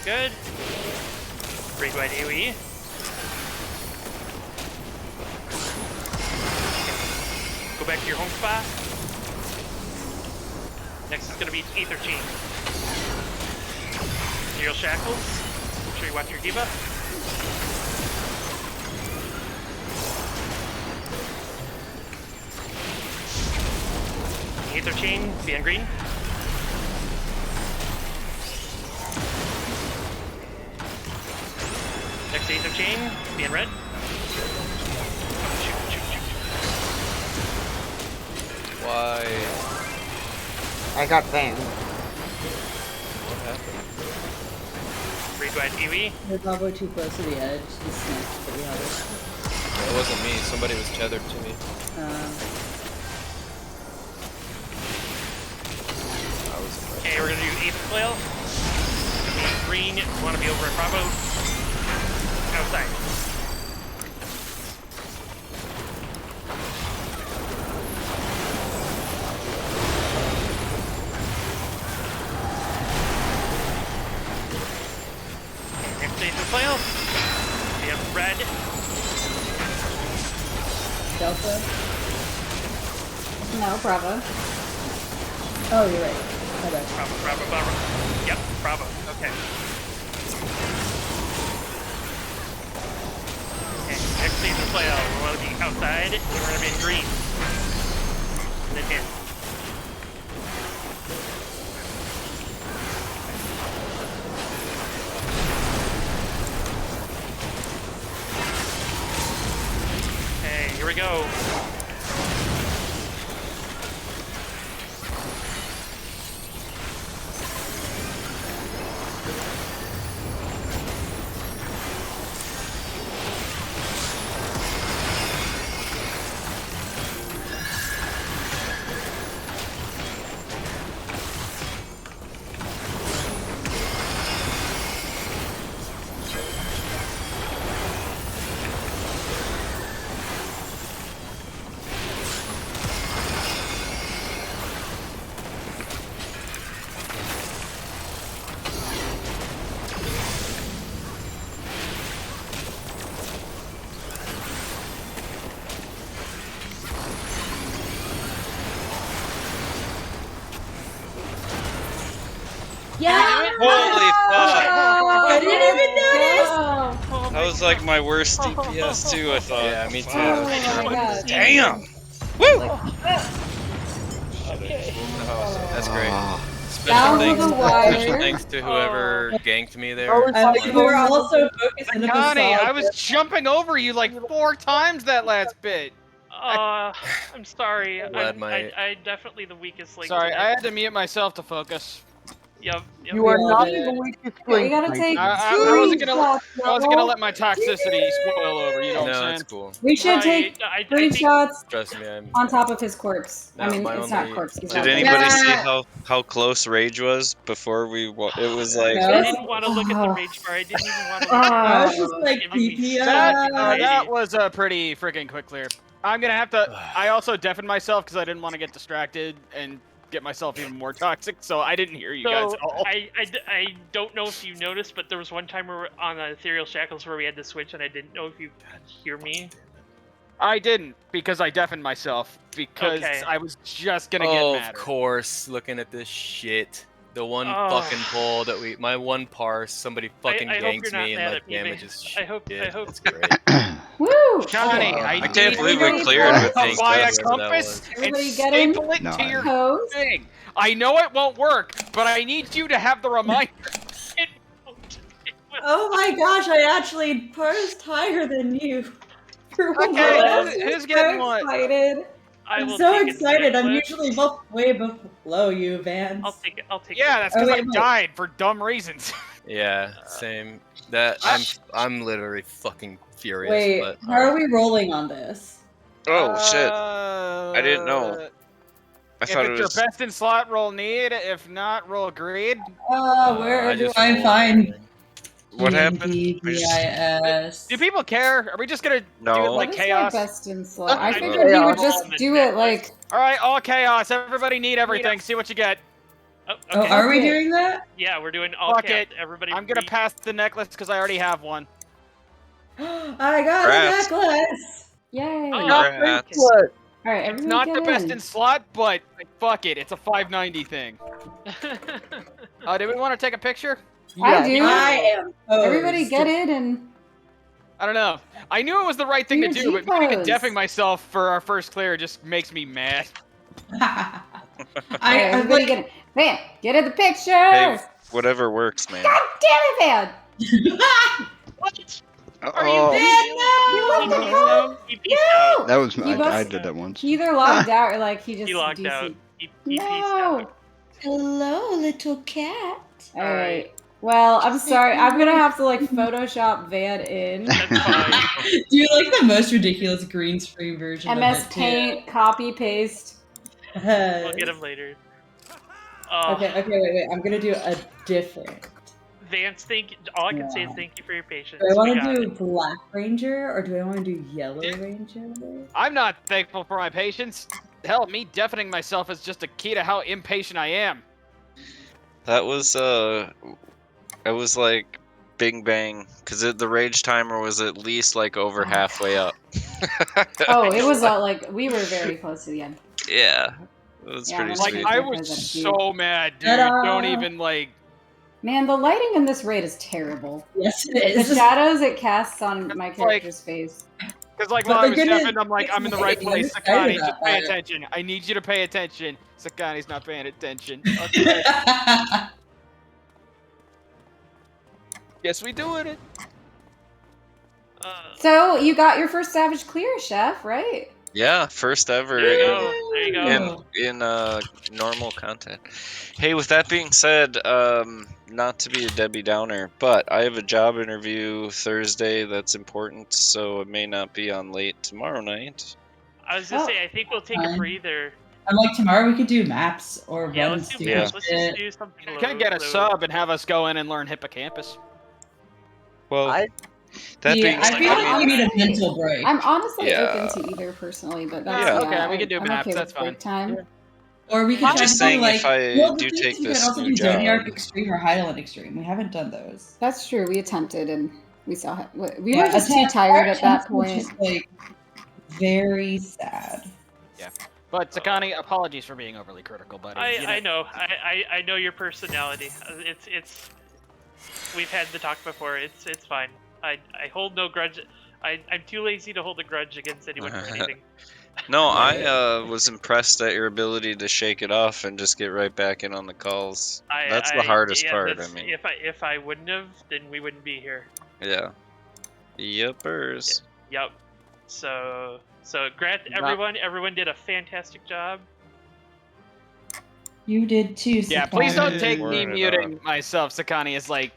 Good. Raid wide AoE. Go back to your home spot. Next is going to be Aether Chain. Zero Shackles. Make sure you watch your debuff. Aether Chain, be on green. Next Aether Chain, be in red. Shoot, shoot, shoot. Why? I got banned. What happened? Raid wide AoE. You're probably too close to the edge. He snatched the other. It wasn't me. Somebody was tethered to me. Okay, we're gonna do Aether Flail. Green, you want to be over at Bravo. Outside. Next Aether Flail. We have red. Delta. No, Bravo. Oh, you're right. Okay. Bravo, Bravo, Bravo. Yep, Bravo. Okay. Okay, next Aether Flail. We want to be outside, and we're going to be in green. And then in. we go. Yeah! Holy fuck! I didn't even notice! Oh That was like my worst DPS too, I thought. Yeah, me too. Oh my god. Damn! Woo! Okay. That's great. Ah. Down Special to thanks, the wire. special thanks to whoever ganked me there. Oh, I think we're also focusing on Connie, the I was jumping over you like 4 times that last bit. I'm sorry. Glad I definitely the weakest link. Sorry, tonight. I had to mute myself to focus. Yep. You are all not did. the weakest Okay, we link. gotta my take friend. I wasn't gonna. screenshots, I wasn't gonna y'all. let my toxicity spoil over. You know what No, I'm it's saying? cool. We should take I think screenshots Trust me, I'm. on top of his corpse. I No, mean, my it's not only- corpse. It's my Did not only- anybody corpse. see how close Rage was before we? It was like. No. I didn't want to look at the rage bar. I didn't even want to look I at was just like, Giving me PP. That was a pretty freaking quick clear. I'm gonna have to. I also deafened myself because I didn't want to get distracted and get myself even more toxic, so I didn't hear you guys at all. I don't know if you noticed, but there was one time where on Ethereal Shackles where we had to switch, and I didn't know if you could hear me. I didn't because I deafened myself because Okay. I was just gonna get Oh, mad. of course. Looking at this shit. The one Oh. fucking pull that my one parse, somebody fucking I hope ganks you're not me and mad like at me, damages I hope. It's great. Woo! Connie, Okay. I can't believe we cleared with these buy a guys, whatever that compass was. and Everybody get in? staple it No, to I your Pose. thing. I know it won't work, but I need you to have the reminder. Oh my gosh, I actually parsed higher than you. For one Okay, moment. who's I'm getting so what? excited. I I'm will so take a excited. I'm necklace. usually way below you, Vance. I'll take it. I'll take Yeah, it. that's Oh, because I wait, wait. died for dumb reasons. Yeah, same. That I'm literally fucking furious. Wait, but how are we rolling on this? Oh shit! I didn't know. I If thought it's it was. your best in slot, roll need. If not, roll greed. Where I do just I rolled find everything. What happened? DIS? Do people care? Are we just gonna do it No. like What is chaos? my best in slot? I I figured we would chaos. just do it like. All right, all chaos. Everybody need everything. See what you get. Oh, Oh, okay. are we Okay. doing that? Yeah, we're doing all Fuck cats. it. Everybody. I'm gonna read- pass the necklace because I already have one. I got Congrats. a necklace! Yay! Oh, Not okay. Congrats. bracelet. All right, It's everybody not get the best in. in slot, but fuck it. It's a 590 thing. Do we want to take a picture? I do. I am posed. Everybody get in and. I don't know. I knew it was the right thing to Do do, your but even G-pose. deafing myself for our first clear just makes me mad. Alright, I'm everybody like, get in. Van, get in the picture. Hey, whatever works, man. God damn it, Van! What? Oh, Van, no! You left the home. He peaced out. That was He I must- did that once. He either logged out or like he just He logged DC. out. He peaced No. out. hello, little cat. All Alright. right. Well, I'm sorry. I'm gonna have to like Photoshop Van in. That's fine. Do you like the most ridiculous green screen version MS of it Paint, copy paste. too? We'll get him later. Okay, wait. I'm gonna do a different. Vance, all I can say is Yeah. thank you for your patience. Do I want We to got do it. Black Ranger or do I want to do Yellow Ranger? I'm not thankful for my patience. Hell, me deafening myself is just a key to how impatient I am. that was it was like Bing Bang, because the rage timer was at least like over halfway up. Oh, it was like we were very close to the end. Yeah, it was Yeah, pretty I'm Like, sweet. I Sweet. was Dude. so mad, dude. Ta-da! Don't even, like... Man, the lighting in this raid is terrible. Yes, it The is. shadows it casts on my Like- character's face. Because, like, But while I the was goodness- deafened, I'm like, I'm in the right I'm place. excited Sakani, about just pay that. attention. I need you to pay attention. Sakani's not paying attention. Okay. Guess we doing it. So you got your first Savage clear, Chef, right? Yeah, first ever There you go. in normal content. Hey, with that being said, not to be a Debbie Downer, but I have a job interview Thursday that's important, so it may not be on late tomorrow night. I was gonna say, I think we'll take a breather. I'm like, tomorrow we could do maps or Yeah, run let's do stupid maps. Let's just shit. do something. You can get a sub and have us go in and learn Hippocampus. Well, that Yeah, being I feel like we need a mental break. I'm honestly Yeah. open to either personally, but that's Yeah. Okay, we can do I'm maps. okay That's with break fine. time. Or we could I'm try just to do saying like, if I well, the do thing is take we could this also new do Zodiac job. Extreme or Highland Extreme. We haven't done those. That's true. We attempted and we saw we Yeah, were just too Attack tired at that was point. just like very sad. Yeah. But Sakani, apologies for being overly critical, buddy. I know. I know your personality. It's. We've had the talk before. It's fine. I hold no grudge. I'm too lazy to hold a grudge against anyone for anything. No, I was impressed at your ability to shake it off and just get right back in on the calls. That's the hardest part. I mean, if I wouldn't have, then we wouldn't be here. yeah. Yepers. Yep. So grant everyone did a fantastic job. You did too. Yeah, Sakani. please don't take me muting myself, Sakani, as like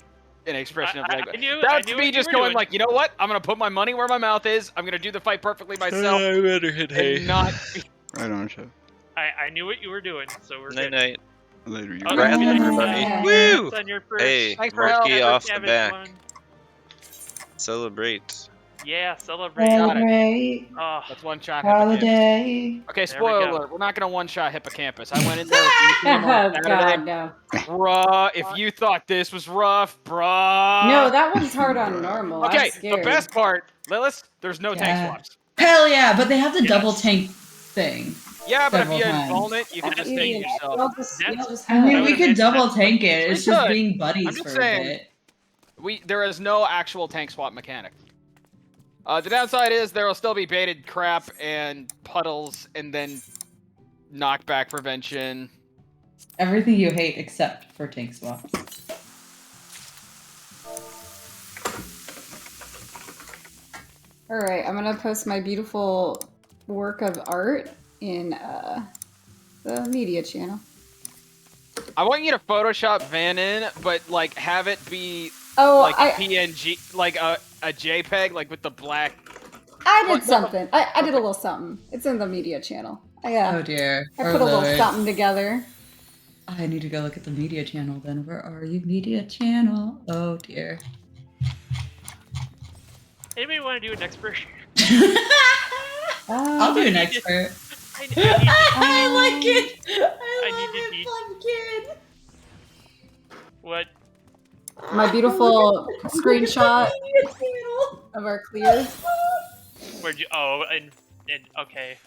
an expression of like that's me just going like, you know what? I'm gonna put my money where my mouth is. I'm gonna do the fight perfectly myself. I better hit hay. And not be... Right on, Chef. I knew what you were doing, so we're Night good. night. Later, you Congrats, guys. everybody. Yeah. Woo! On your first Hey, Thanks for monkey help. off the Savage back. one. Celebrate. Yeah, celebrate. Celebrate. Oh, That's one shot. Holiday. Okay, There we spoiler go. alert. We're not gonna one shot Hippocampus. I went in there with Oh God, no. bruh. If you thought this was rough, bruh. No, that one's hard on normal. Okay, I'm the scared. best part, Lilith, there's no tank swaps. Hell yeah, but they have the double tank thing. Yeah, but if several you times. invuln it, you can just tank yourself. I mean, we could double tank it. It's We just could. being I'm buddies just for a saying, bit. there is no actual tank swap mechanic. The downside is there will still be baited crap and puddles, and then knockback prevention. Everything you hate except for tank swaps. All right, I'm gonna post my beautiful work of art in the media channel. I want you to Photoshop Van in, but like have it be Oh, like PNG, like a JPEG, like with the black. I did something. I did a little something. It's in the media channel. Oh dear. I put a little something together. I need to go look at the media channel then. Where are you, media channel? Oh dear. Anybody want to do an expert? I'll do an expert. I like it. I need to fun kid. What? My beautiful screenshot of our clear. Where'd you? Oh, and okay.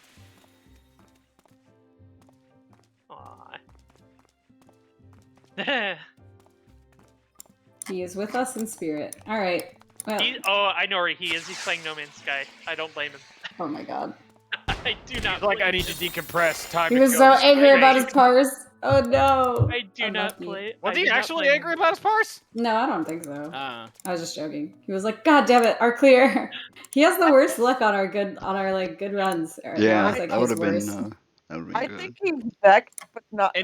Aw. He is with us in spirit. All right. Well, Oh, I know where he is. He's playing No Man's Sky. I don't blame him. oh my God. I do not. Like blame I need to decompress. Time. He to was go so to angry sleep. about his parse. Oh no. I do not play it. Was he actually angry about his parse? No, I don't think so. Uh. I was just joking. He was like, "God damn it, our clear." He has the worst luck on our good like good runs. Yeah, Like, that would have been. worst. That would have been I good. think he's vexed, but not